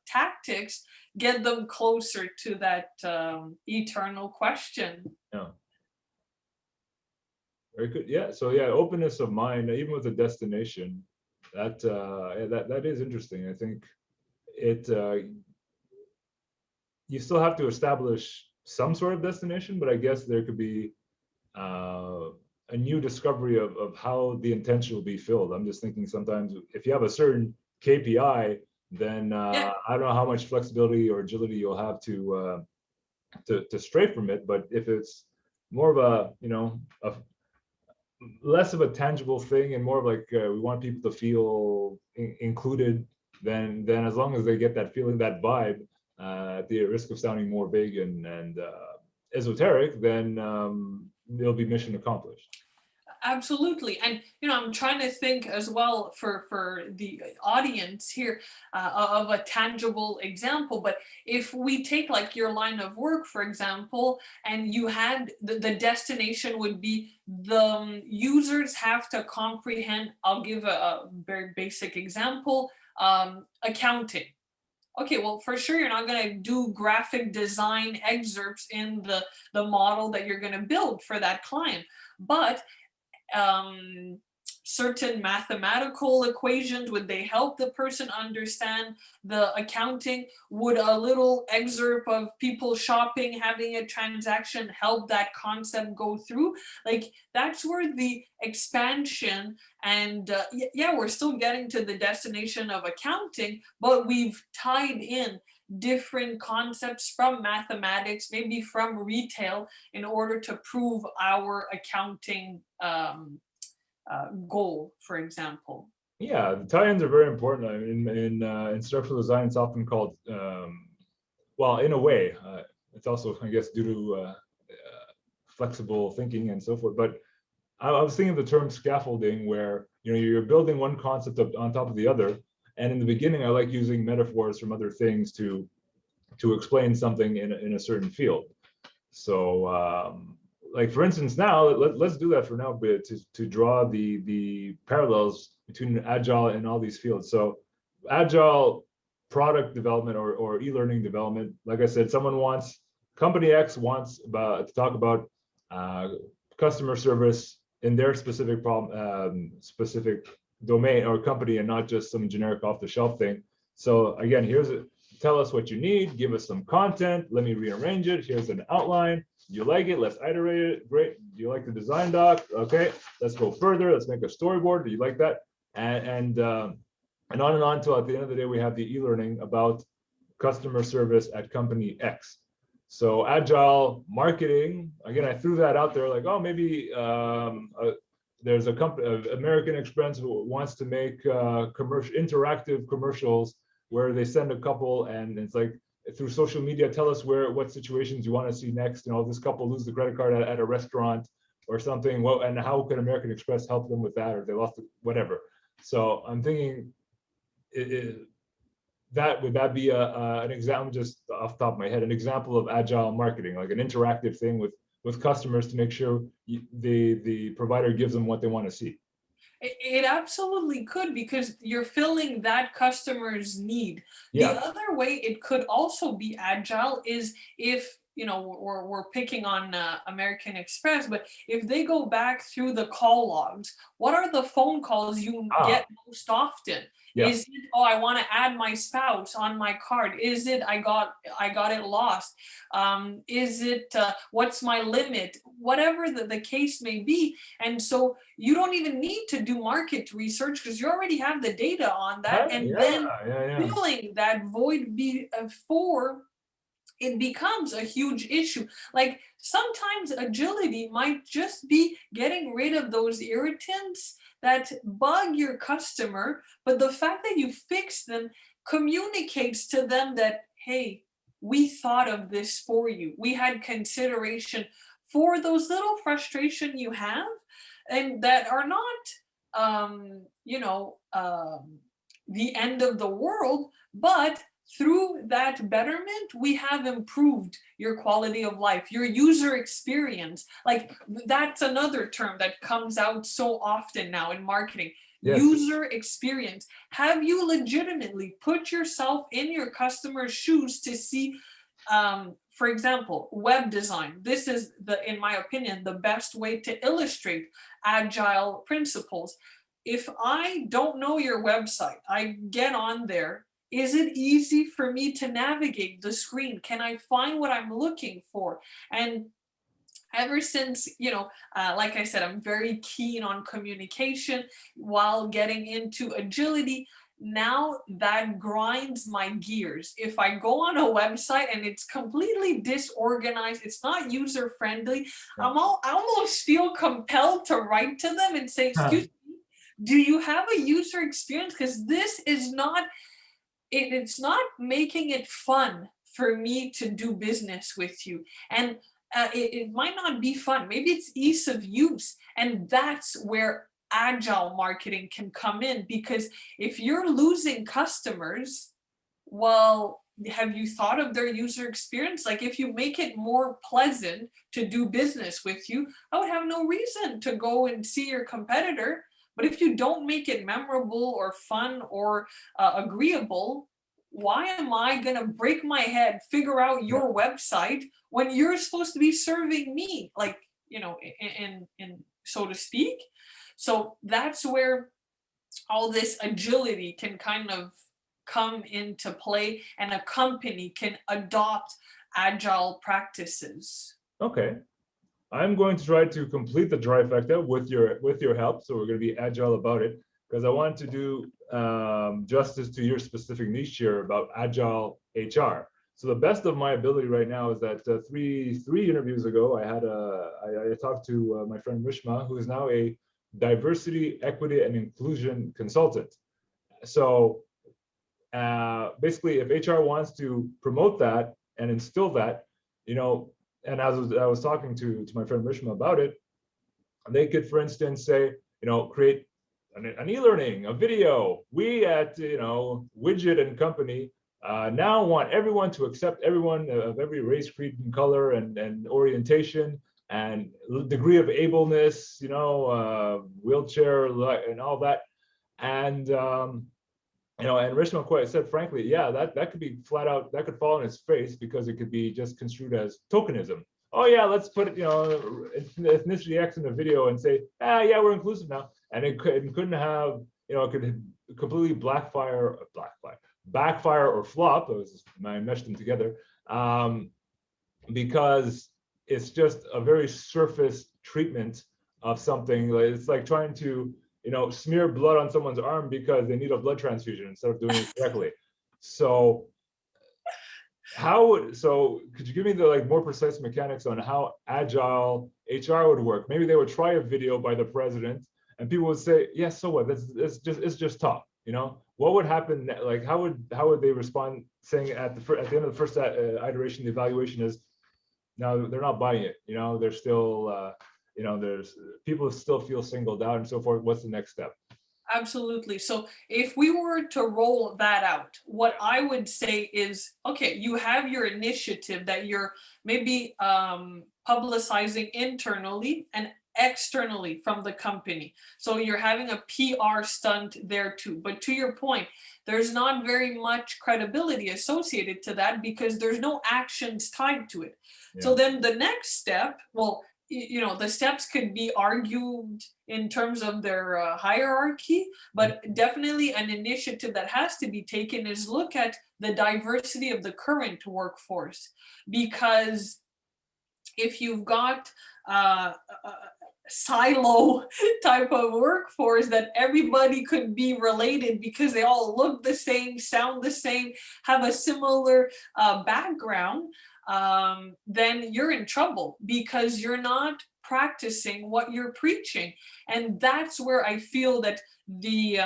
tactics get them closer to that eternal question. Yeah. Very good. Yeah. So yeah, openness of mind, even with a destination, that is interesting. I think it you still have to establish some sort of destination, but I guess there could be a new discovery of how the intention will be filled. I'm just thinking sometimes if you have a certain KPI, then Yeah. I don't know how much flexibility or agility you'll have to stray from it. But if it's more of a less of a tangible thing and more of like we want people to feel included, then as long as they get that feeling, that vibe, at the risk of sounding more vague and esoteric, then it'll be mission accomplished. Absolutely. And I'm trying to think as well for the audience here, of a tangible example. But if we take like your line of work, for example, and you had the destination would be the users have to comprehend. I'll give a very basic example: accounting. Okay, well, for sure, you're not going to do graphic design excerpts in the model that you're going to build for that client, but um, certain mathematical equations, would they help the person understand the accounting? Would a little excerpt of people shopping, having a transaction, help that concept go through? Like, that's where the expansion, and yeah, we're still getting to the destination of accounting, but we've tied in different concepts from mathematics, maybe from retail, in order to prove our accounting goal, for example. Yeah, the tie-ins are very important. I mean, in instructional design, it's often called, well, in a way, it's also, I guess, due to flexible thinking and so forth. But I was thinking of the term scaffolding, where you're building one concept on top of the other. And in the beginning, I like using metaphors from other things to explain something in a certain field. So, like for instance, now let's do that for now, but to draw the parallels between Agile and all these fields. So, Agile product development or e-learning development, like I said, company X wants to talk about customer service in their specific problem, specific domain or company, and not just some generic off-the-shelf thing. So again, tell us what you need, give us some content, let me rearrange it. Here's an outline. Do you like it? Let's iterate it. Great. Do you like the design doc? Okay, let's go further. Let's make a storyboard. Do you like that? And on and on till at the end of the day, we have the e-learning about customer service at company X. So agile marketing, again, I threw that out there like, oh, maybe there's a company, American Express, who wants to make interactive commercials where they send a couple and it's like, through social media, tell us what situations you want to see next. This couple lose the credit card at a restaurant or something. Well, and how can American Express help them with that, or they lost it, whatever. So I'm thinking, would that be an example, just off the top of my head, an example of agile marketing, like an interactive thing with customers to make sure the provider gives them what they want to see? It absolutely could, because you're filling that customer's need. The Yeah. other way it could also be agile is if we're picking on American Express, but if they go back through the call logs, what are the phone calls you get most often? Yeah. Is it, oh, I want to add my spouse on my card? Is it, I got it lost? Is it, what's my limit? Whatever the case may be. And so you don't even need to do market research, because you already have the data on that. And then filling that void before it becomes a huge issue. Like sometimes agility might just be getting rid of those irritants that bug your customer, but the fact that you fix them communicates to them that, hey, we thought of this for you. We had consideration for those little frustration you have and that are not the end of the world, but through that betterment, we have improved your quality of life, your user experience. Like that's another term that comes out so often now in marketing. Yes. User experience. Have you legitimately put yourself in your customer's shoes to see, for example, web design? This is in my opinion, the best way to illustrate agile principles. If I don't know your website, I get on there. Is it easy for me to navigate the screen? Can I find what I'm looking for? And ever since, like I said, I'm very keen on communication while getting into agility. Now that grinds my gears. If I go on a website and it's completely disorganized, it's not user friendly, Yeah. I almost feel compelled to write to them and say, Huh. excuse me, do you have a user experience? Because this is not it's not making it fun for me to do business with you. And it might not be fun. Maybe it's ease of use. And that's where agile marketing can come in, because if you're losing customers, well, have you thought of their user experience? Like if you make it more pleasant to do business with you, I would have no reason to go and see your competitor. But if you don't make it memorable or fun or agreeable, why am I going to break my head, figure out Yeah. your website when you're supposed to be serving me, like, in so to speak? So that's where all this agility can kind of come into play, and a company can adopt agile practices. Okay. I'm going to try to complete the trifecta with your help. So we're going to be agile about it because I want to do justice to your specific niche here about agile HR. So the best of my ability right now is that three interviews ago, I talked to my friend Rishma, who is now a diversity, equity, and inclusion consultant. So basically, if HR wants to promote that and instill that, you know, and as I was talking to my friend Rishma about it, they could, for instance, say, create an e-learning, a video. We at, Widget and Company now want everyone to accept everyone of every race, creed, and color and orientation and degree of ableness, wheelchair and all that. And and Rishma quite said, frankly, yeah, that could be flat out, that could fall on its face because it could be just construed as tokenism. Oh yeah, let's put ethnicity X in the video and say, yeah, we're inclusive now, and it couldn't have, it could completely backfire or flop. I meshed them together because it's just a very surface treatment of something. It's like trying to smear blood on someone's arm because they need a blood transfusion instead of doing it correctly. So could you give me the more precise mechanics on how agile HR would work? Maybe they would try a video by the president and people would say, yes, so what? It's just talk. What would happen? Like how would they respond saying at the end of the first iteration, the evaluation is, no, they're not buying it. They're still there's people still feel singled out and so forth. What's the next step? Absolutely. So if we were to roll that out, what I would say is, okay, you have your initiative that you're maybe publicizing internally and externally from the company. So you're having a PR stunt there too. But to your point, there's not very much credibility associated to that because there's no actions tied to it. Yeah. So then the next step, well, the steps could be argued in terms of their hierarchy, but definitely an initiative that has to be taken is look at the diversity of the current workforce. Because if you've got silo type of workforce that everybody could be related because they all look the same, sound the same, have a similar background, then you're in trouble because you're not practicing what you're preaching. And that's where I feel that the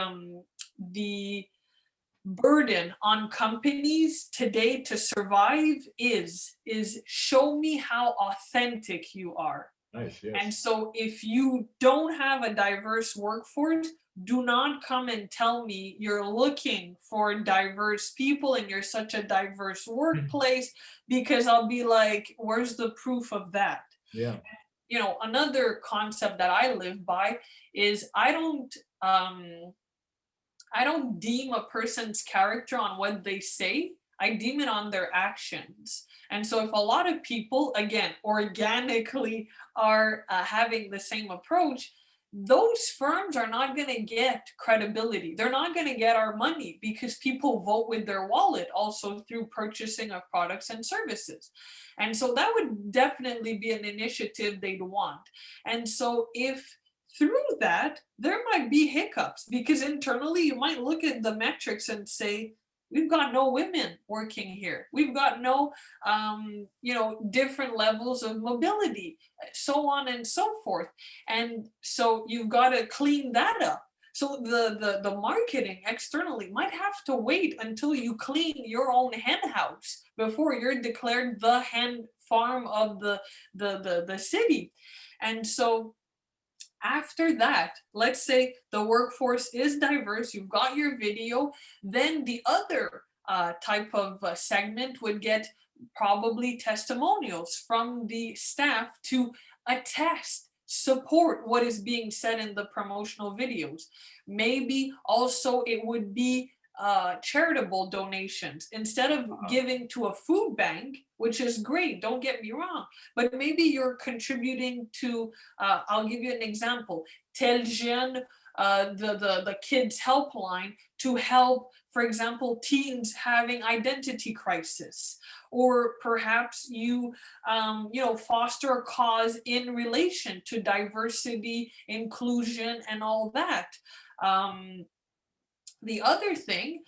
burden on companies today to survive is show me how authentic you are. Nice. And Yes. so if you don't have a diverse workforce, do not come and tell me you're looking for diverse people and you're such a diverse workplace, because I'll be like, where's the proof of that? Yeah. You know, another concept that I live by is I don't deem a person's character on what they say. I deem it on their actions. And so, if a lot of people, again, organically are having the same approach, those firms are not going to get credibility. They're not going to get our money because people vote with their wallet also through purchasing of products and services. And so, that would definitely be an initiative they'd want. And so, if through that, there might be hiccups because internally you might look at the metrics and say, we've got no women working here. We've got no, different levels of mobility, so on and so forth. And so you've got to clean that up. So the marketing externally might have to wait until you clean your own hen house before you're declared the hen farm of the city. And so after that, let's say the workforce is diverse, you've got your video, then the other type of segment would get probably testimonials from the staff to attest, support what is being said in the promotional videos. Maybe also it would be charitable donations instead of giving to a food bank, which is great, don't get me wrong, but maybe you're contributing to, I'll give you an example, Tel Jeune, the kids helpline to help, for example, teens having identity crisis, or perhaps you foster a cause in relation to diversity, inclusion, and all that. The other thing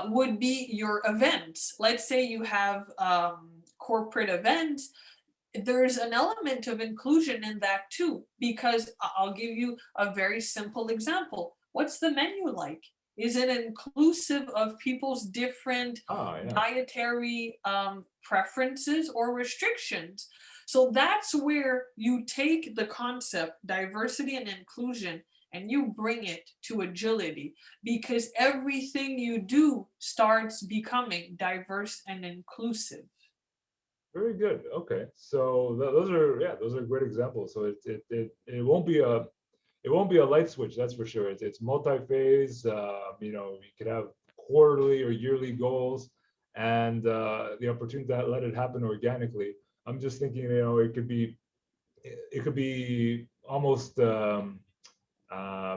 would be your events. Let's say you have corporate events. There's an element of inclusion in that too, because I'll give you a very simple example. What's the menu like? Is it inclusive of people's different Yeah. dietary preferences or restrictions? So that's where you take the concept diversity and inclusion and you bring it to agility, because everything you do starts becoming diverse and inclusive. Very good. Okay. So those are great examples. So it won't be a light switch, that's for sure. It's multi-phase. You could have quarterly or yearly goals, and the opportunity to let it happen organically. I'm just thinking, it could be almost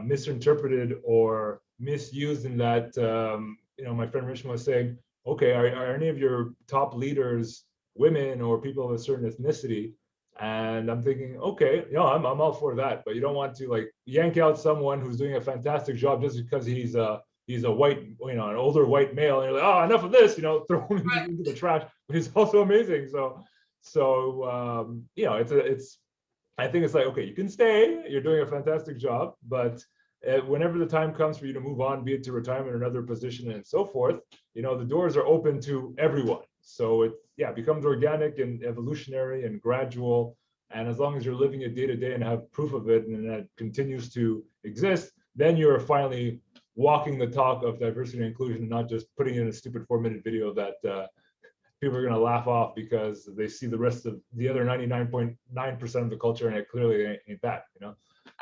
misinterpreted or misused in that, my friend Richmond was saying, okay, are any of your top leaders women or people of a certain ethnicity? And I'm thinking, okay, I'm all for that, but you don't want to like yank out someone who's doing a fantastic job just because he's a white, an older white male, and you're like, oh, enough of this, throw him into the trash. But he's also amazing. It's I think it's like, okay, you can stay, you're doing a fantastic job, but whenever the time comes for you to move on, be it to retirement or another position and so forth, the doors are open to everyone. So it becomes organic and evolutionary and gradual. And as long as you're living it day to day and have proof of it and that continues to exist, then you're finally walking the talk of diversity and inclusion, not just putting in a stupid 4-minute video that people are going to laugh off because they see the rest of the other 99.9% of the culture, and it clearly ain't that.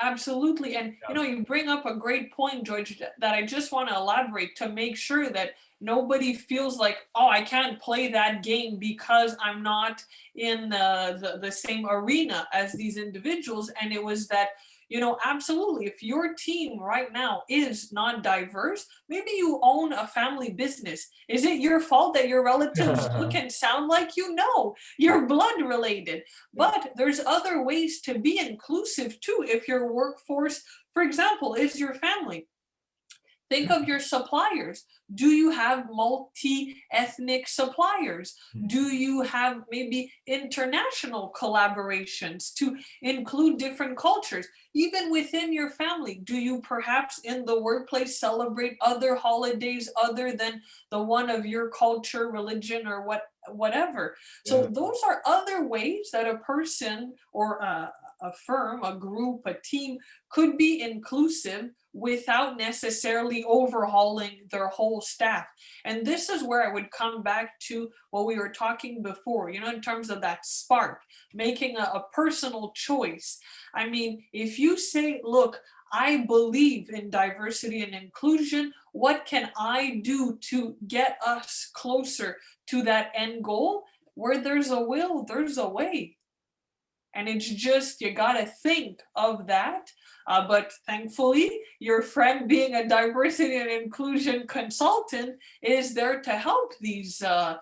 Absolutely. And you bring up a great point, George, that I just want to elaborate to make sure that nobody feels like, oh, I can't play that game because I'm not in the same arena as these individuals. And it was that absolutely, if your team right now is not diverse, maybe you own a family business. Is it your fault that your relatives look and sound like you? No, you're blood related. But there's other ways to be inclusive too. If your workforce, for example, is your family, think of your suppliers. Do you have multi-ethnic suppliers? Do you have maybe international collaborations to include different cultures? Even within your family, do you perhaps in the workplace celebrate other holidays other than the one of your culture, religion, or whatever? So Yeah. those are other ways that a person or a firm, a group, a team could be inclusive without necessarily overhauling their whole staff. And this is where I would come back to what we were talking before, in terms of that spark, making a personal choice. I mean, if you say, look, I believe in diversity and inclusion, what can I do to get us closer to that end goal? Where there's a will, there's a way. And it's just, you got to think of that. But thankfully, your friend, being a diversity and inclusion consultant, is there to help these Yeah.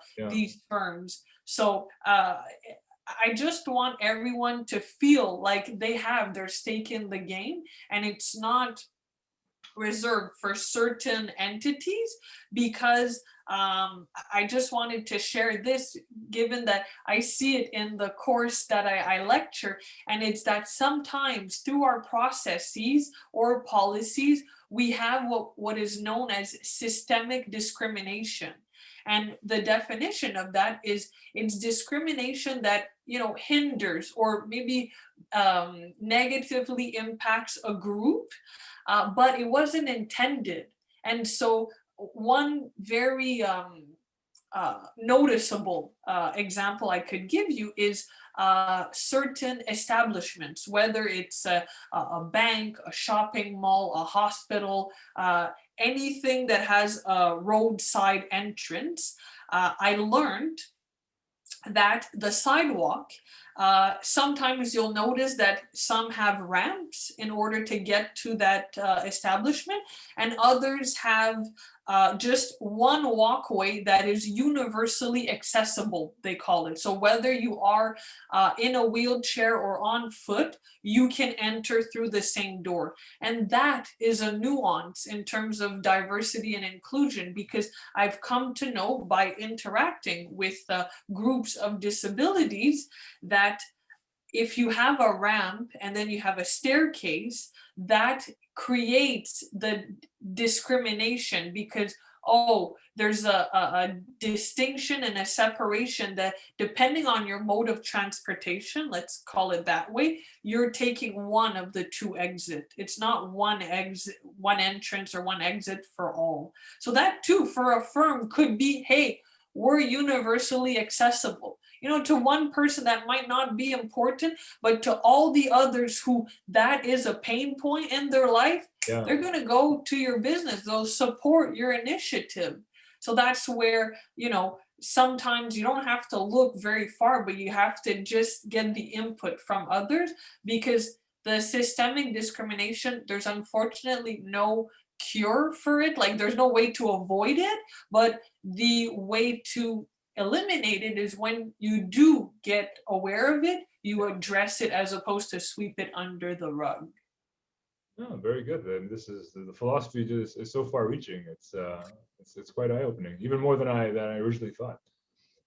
firms. So I just want everyone to feel like they have their stake in the game, and it's not reserved for certain entities, because I just wanted to share this, given that I see it in the course that I lecture, and it's that sometimes through our processes or policies, we have what is known as systemic discrimination. And the definition of that is, it's discrimination that hinders or maybe negatively impacts a group, but it wasn't intended. And so, one very noticeable example I could give you is certain establishments, whether it's a bank, a shopping mall, a hospital, anything that has a roadside entrance. I learned that the sidewalk, sometimes you'll notice that some have ramps in order to get to that establishment, and others have just one walkway that is universally accessible, they call it. So whether you are in a wheelchair or on foot, you can enter through the same door. And that is a nuance in terms of diversity and inclusion, because I've come to know by interacting with groups of disabilities that if you have a ramp and then you have a staircase, that creates the discrimination, because there's a distinction and a separation that, depending on your mode of transportation, let's call it that way, you're taking one of the two exits. It's not one exit, one entrance or one exit for all. So that too, for a firm, could be, hey, we're universally accessible. To one person that might not be important, but to all the others who that is a pain point in their life, Yeah. they're going to go to your business. They'll support your initiative. So that's where, sometimes you don't have to look very far, but you have to just get the input from others, because the systemic discrimination, there's unfortunately no cure for it. Like, there's no way to avoid it, but the way to eliminate it is when you do get aware of it, you address it as opposed to sweep it under the rug. Oh, very good. And this is the philosophy is so far reaching. It's quite eye opening, even more than I originally thought.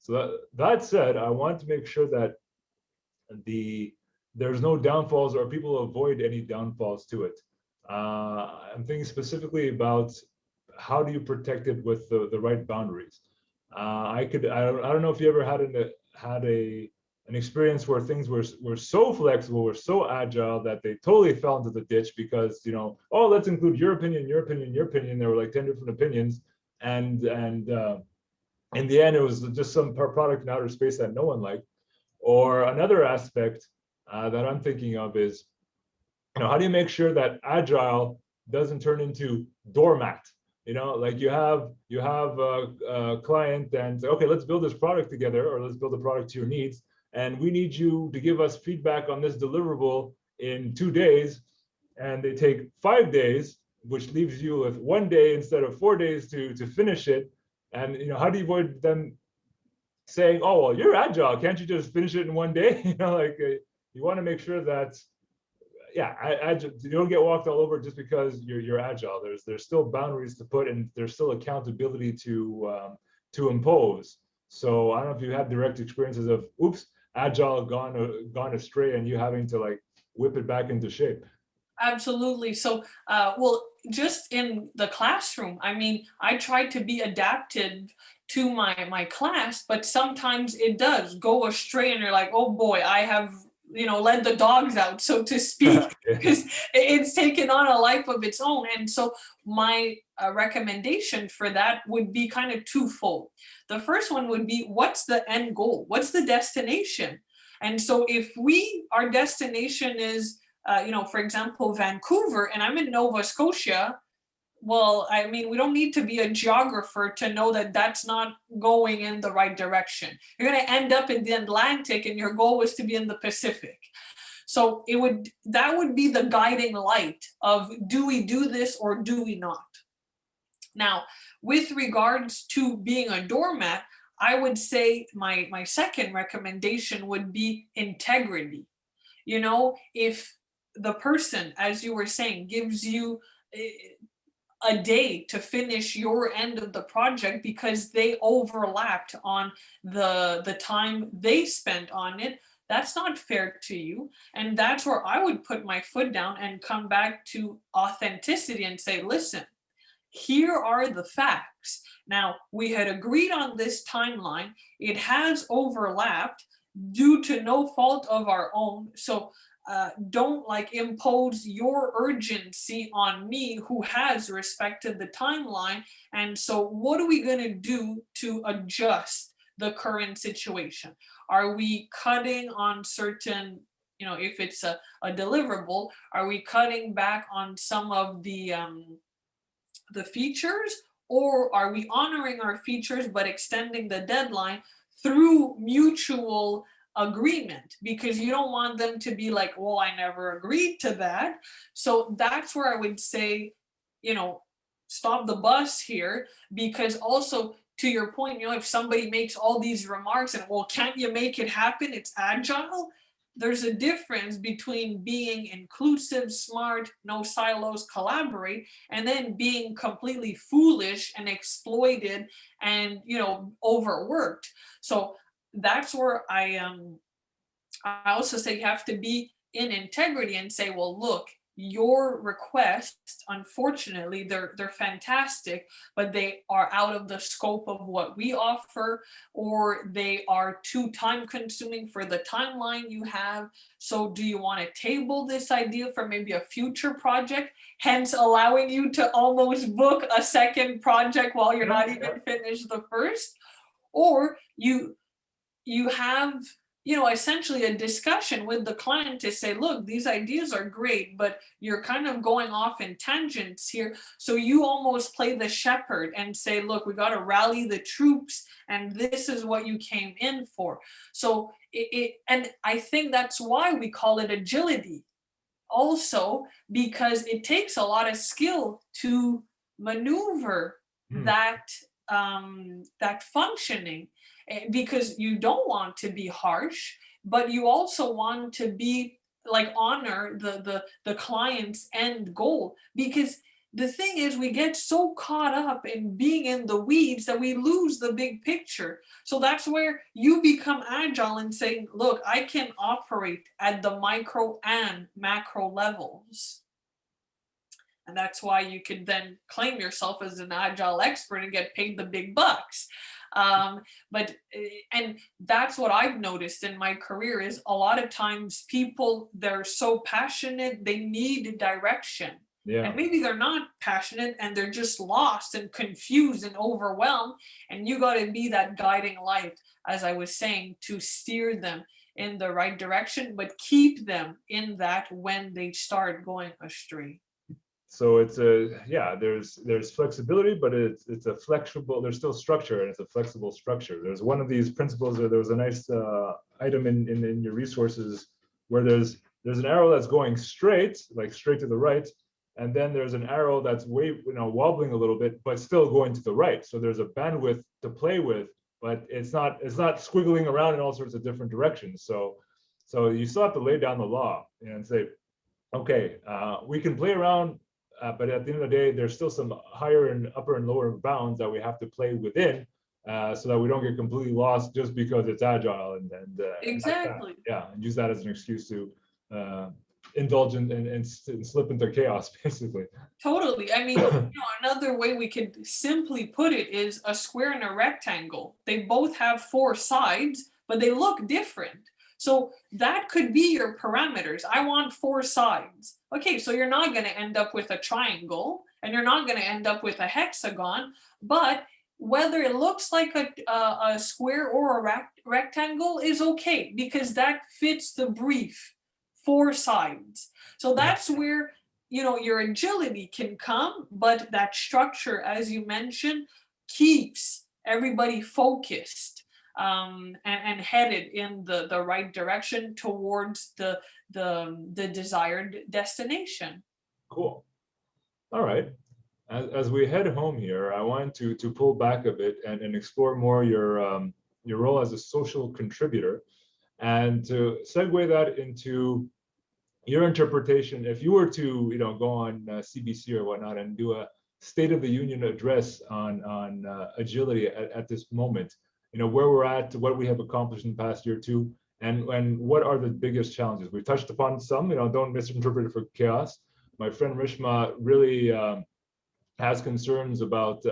So that said, I want to make sure that there's no downfalls, or people avoid any downfalls to it. I'm thinking specifically about how do you protect it with the right boundaries. I don't know if you ever had an experience where things were so flexible, were so agile that they totally fell into the ditch because, let's include your opinion, your opinion, your opinion. There were like 10 different opinions, and in the end, it was just some product in outer space that no one liked. Or another aspect that I'm thinking of is, how do you make sure that agile doesn't turn into doormat? Like you have a client and say, okay, let's build this product together, or let's build a product to your needs, and we need you to give us feedback on this deliverable in 2 days. and they take 5 days, which leaves you with 1 day instead of 4 days to finish it. And how do you avoid them saying, "Oh, well, you're agile. Can't you just finish it in 1 day?" You want to make sure that, yeah, you don't get walked all over just because you're agile. There's still boundaries to put, and there's still accountability to impose. So I don't know if you had direct experiences of, oops, agile gone astray, and you having to like whip it back into shape. Absolutely. So, well, just in the classroom, I mean, I try to be adapted to my class, but sometimes it does go astray, and you're like, oh boy, I have led the dogs out, so to speak, because it's taken on a life of its own. And so, my recommendation for that would be kind of twofold. The first one would be, what's the end goal? What's the destination? And so, if our destination is for example, Vancouver, and I'm in Nova Scotia, well, I mean, we don't need to be a geographer to know that that's not going in the right direction. You're going to end up in the Atlantic, and your goal was to be in the Pacific. So that would be the guiding light of, do we do this or do we not? Now, with regards to being a doormat, I would say my second recommendation would be integrity. If the person, as you were saying, gives you a day to finish your end of the project because they overlapped on the time they spent on it, that's not fair to you. And that's where I would put my foot down and come back to authenticity and say, listen, here are the facts. Now, we had agreed on this timeline. It has overlapped due to no fault of our own. So don't impose your urgency on me, who has respected the timeline. And so what are we going to do to adjust the current situation? Are we cutting on certain, if it's a deliverable, are we cutting back on some of the features, or are we honoring our features but extending the deadline through mutual agreement? Because you don't want them to be like, well, I never agreed to that. So that's where I would say, stop the bus here. Because also, to your point, if somebody makes all these remarks and, well, can't you make it happen? It's agile. There's a difference between being inclusive, smart, no silos, collaborate, and then being completely foolish and exploited and overworked. So that's where I also say you have to be in integrity and say, well, look, your requests, unfortunately, they're fantastic, but they are out of the scope of what we offer, or they are too time consuming for the timeline you have. So do you want to table this idea for maybe a future project, hence allowing you to almost book a second project while you're not even finished the first? Or you have essentially a discussion with the client to say, look, these ideas are great, but you're kind of going off in tangents here. So you almost play the shepherd and say, look, we got to rally the troops, and this is what you came in for. So and I think that's why we call it agility also, because it takes a lot of skill to maneuver that functioning, because you don't want to be harsh, but you also want to be honor the client's end goal. Because the thing is, we get so caught up in being in the weeds that we lose the big picture. So that's where you become agile and saying, look, I can operate at the micro and macro levels. And that's why you can then claim yourself as an agile expert and get paid the big bucks. And that's what I've noticed in my career is a lot of times people, they're so passionate, they need direction. Yeah. And maybe they're not passionate and they're just lost and confused and overwhelmed. And you got to be that guiding light, as I was saying, to steer them in the right direction, but keep them in that when they start going astray. So it's there's flexibility, but it's a flexible, there's still structure, and it's a flexible structure. There's one of these principles, or there was a nice item in your resources where there's there's an arrow that's going straight, like straight to the right, and then there's an arrow that's wobbling a little bit, but still going to the right. So there's a bandwidth to play with, but it's not squiggling around in all sorts of different directions. So you still have to lay down the law and say, okay, we can play around, but at the end of the day, there's still some higher and upper and lower bounds that we have to play within, so that we don't get completely lost just because it's agile and Exactly. and use that as an excuse to indulge and slip into chaos, basically. Totally. I mean, another way we could simply put it is a square and a rectangle. They both have four sides, but they look different. So that could be your parameters. I want four sides. Okay, so you're not going to end up with a triangle and you're not going to end up with a hexagon, but whether it looks like a square or a rectangle is okay because that fits the brief, four sides. So that's where your agility can come, but that structure, as you mentioned, keeps everybody focused and headed in the right direction towards the desired destination. Cool. All right. As we head home here, I want to pull back a bit and explore more your role as a social contributor, and to segue that into your interpretation. If you were to go on CBC or whatnot and do a State of the Union address on agility at this moment, where we're at, what we have accomplished in the past year or two, and what are the biggest challenges? We've touched upon some. Don't misinterpret it for chaos. My friend Rishma really has concerns about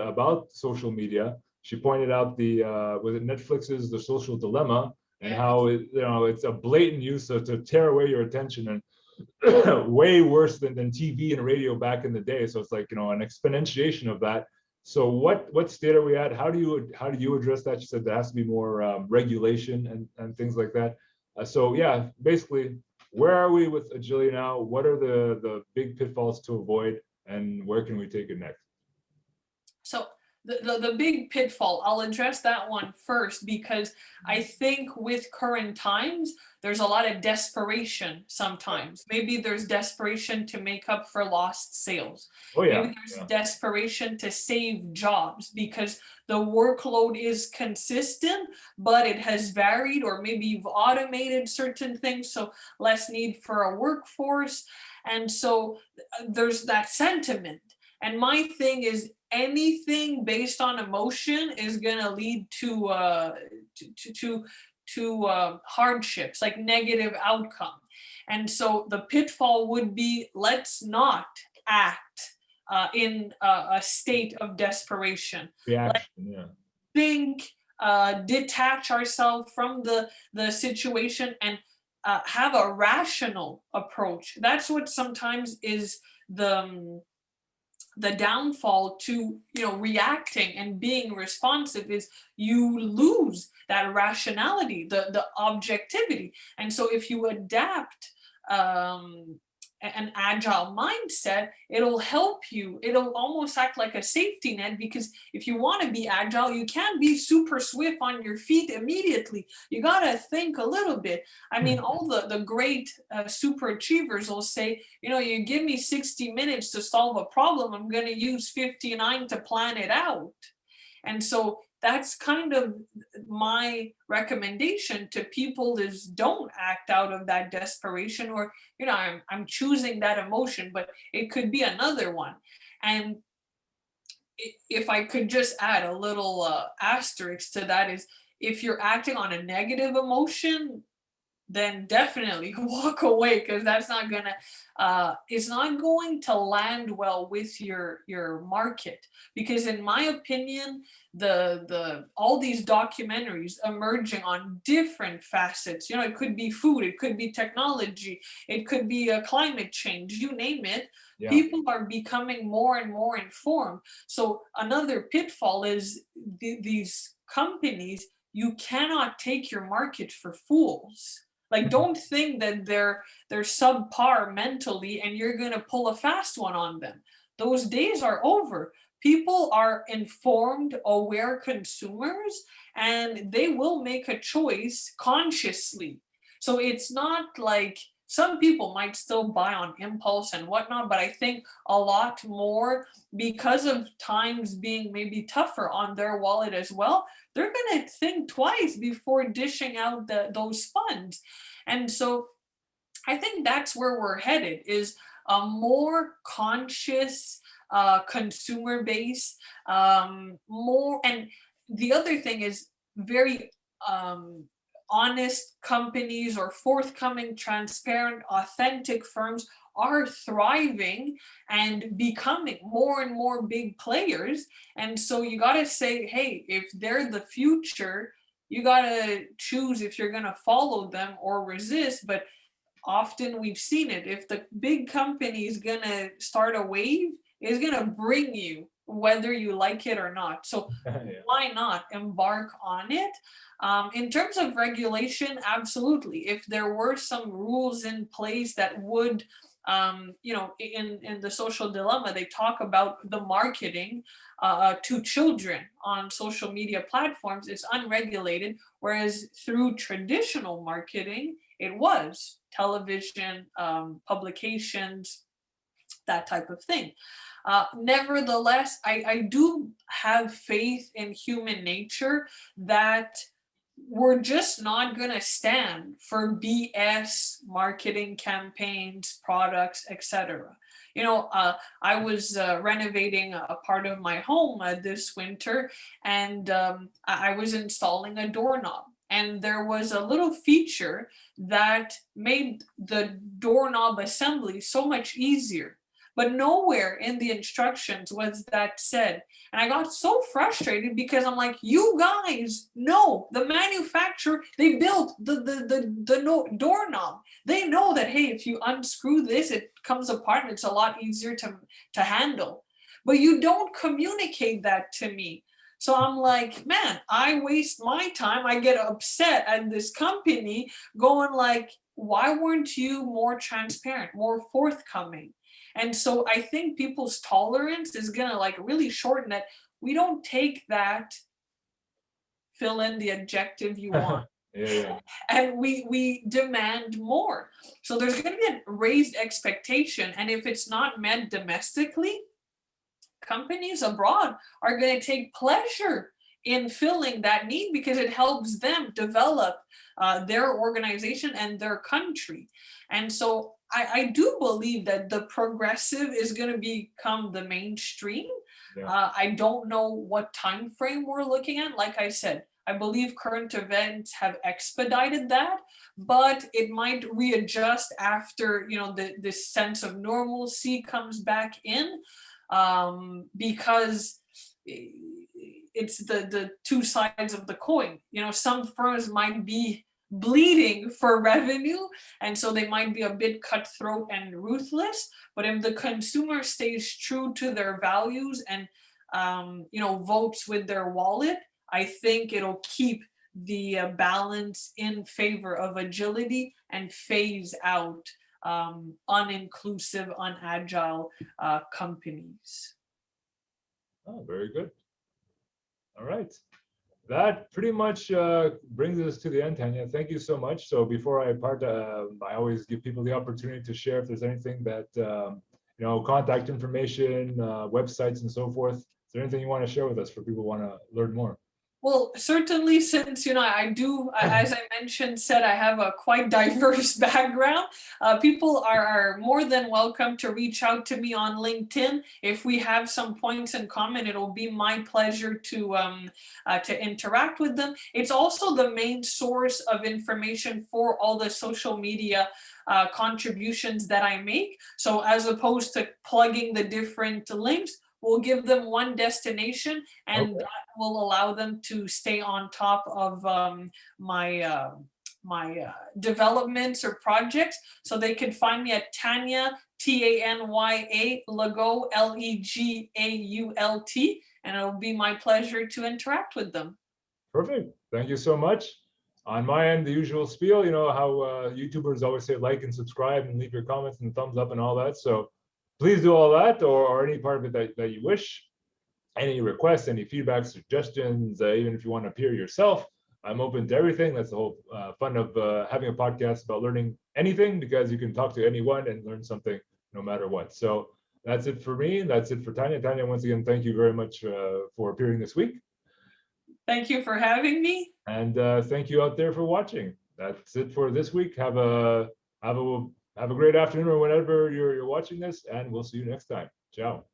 social media. She pointed out was it Netflix's The Social Dilemma, and how it's a blatant use to tear away your attention, and way worse than TV and radio back in the day. So it's like an exponentiation of that. So what state are we at? How do you address that? She said there has to be more regulation and things like that. So yeah, basically, where are we with agility now? What are the big pitfalls to avoid, and where can we take it next? So the big pitfall, I'll address that one first because I think with current times, there's a lot of desperation sometimes. Maybe there's desperation to make up for lost sales. Oh yeah. Maybe there's desperation to save jobs because the workload is consistent, but it has varied, or maybe you've automated certain things, so less need for a workforce. And so there's that sentiment. And my thing is, anything based on emotion is going to lead to hardships, like negative outcome. And so the pitfall would be, let's not act in a state of desperation. Reaction, Think, detach ourselves from the situation and have a rational approach. That's what sometimes is the downfall to reacting and being responsive, is you lose that rationality, the objectivity. And so if you adapt an agile mindset, it'll help you. It'll almost act like a safety net, because if you want to be agile, you can't be super swift on your feet immediately. You got to think a little bit. I mean, all the great super achievers will say, you give me 60 minutes to solve a problem, I'm going to use 59 to plan it out. And so that's kind of my recommendation to people, is don't act out of that desperation, or I'm choosing that emotion, but it could be another one. And if I could just add a little asterisk to that, is if you're acting on a negative emotion, then definitely walk away, because that's not gonna it's not going to land well with your market. Because in my opinion, the all these documentaries emerging on different facets, it could be food, it could be technology, it could be climate change, you name it. People are becoming more and more informed. So another pitfall is these companies, you cannot take your market for fools. Like, don't think that they're subpar mentally and you're going to pull a fast one on them. Those days are over. People are informed, aware consumers, and they will make a choice consciously. So it's not like some people might still buy on impulse and whatnot, but I think a lot more because of times being maybe tougher on their wallet as well, they're going to think twice before dishing out those funds. And so I think that's where we're headed, is a more conscious consumer base, more. And the other thing is very honest companies or forthcoming, transparent, authentic firms are thriving and becoming more and more big players. And so you got to say, hey, if they're the future, you got to choose if you're going to follow them or resist. But often we've seen it. If the big company is going to start a wave, it's going to bring you whether you like it or not. So Yeah. why not embark on it? In terms of regulation, absolutely. If there were some rules in place that would, in the social dilemma, they talk about the marketing to children on social media platforms. It's unregulated, whereas through traditional marketing, it was television, publications, that type of thing. Nevertheless, I do have faith in human nature that we're just not going to stand for BS marketing campaigns, products, etc. I was renovating a part of my home this winter, and I was installing a doorknob. And there was a little feature that made the doorknob assembly so much easier. But nowhere in the instructions was that said. And I got so frustrated because I'm like, you guys know the manufacturer, they built the doorknob. They know that, hey, if you unscrew this, it comes apart and it's a lot easier to handle. But you don't communicate that to me. So I'm like, man, I waste my time. I get upset at this company going like, why weren't you more transparent, more forthcoming? And so I think people's tolerance is gonna like really shorten it. We don't take that, fill in the adjective you want, Yeah, yeah. and we demand more. So there's gonna be a raised expectation, and if it's not met domestically, companies abroad are going to take pleasure in filling that need because it helps them develop their organization and their country. And so I do believe that the progressive is going to become the mainstream. Yeah. I don't know what time frame we're looking at. Like I said, I believe current events have expedited that, but it might readjust after this sense of normalcy comes back in, because it's the two sides of the coin. Some firms might be bleeding for revenue, and so they might be a bit cutthroat and ruthless. But if the consumer stays true to their values and votes with their wallet, I think it'll keep the balance in favor of agility and phase out uninclusive, unagile companies. Oh, very good. All right. That pretty much brings us to the end, Tanya. Thank you so much. So before I part, I always give people the opportunity to share if there's anything that, contact information, websites and so forth. Is there anything you want to share with us for people who want to learn more? Well, certainly, since I do, as I mentioned, said I have a quite diverse background. People are more than welcome to reach out to me on LinkedIn. If we have some points in common, it'll be my pleasure to interact with them. It's also the main source of information for all the social media contributions that I make. So as opposed to plugging the different links, we'll give them one destination, and Okay. that will allow them to stay on top of my developments or projects. So they can find me at Tanya, Tanya, Legault, Legault, and it'll be my pleasure to interact with them. Perfect. Thank you so much. On my end, the usual spiel, how YouTubers always say like and subscribe and leave your comments and thumbs up and all that. So please do all that, or any part of it that you wish. Any requests, any feedback, suggestions, even if you want to appear yourself, I'm open to everything. That's the whole fun of having a podcast about learning anything, because you can talk to anyone and learn something no matter what. So that's it for me. That's it for Tanya. Tanya, once again, thank you very much for appearing this week. Thank you for having me. And thank you out there for watching. That's it for this week. Have a great afternoon or whenever you're watching this, and we'll see you next time. Ciao.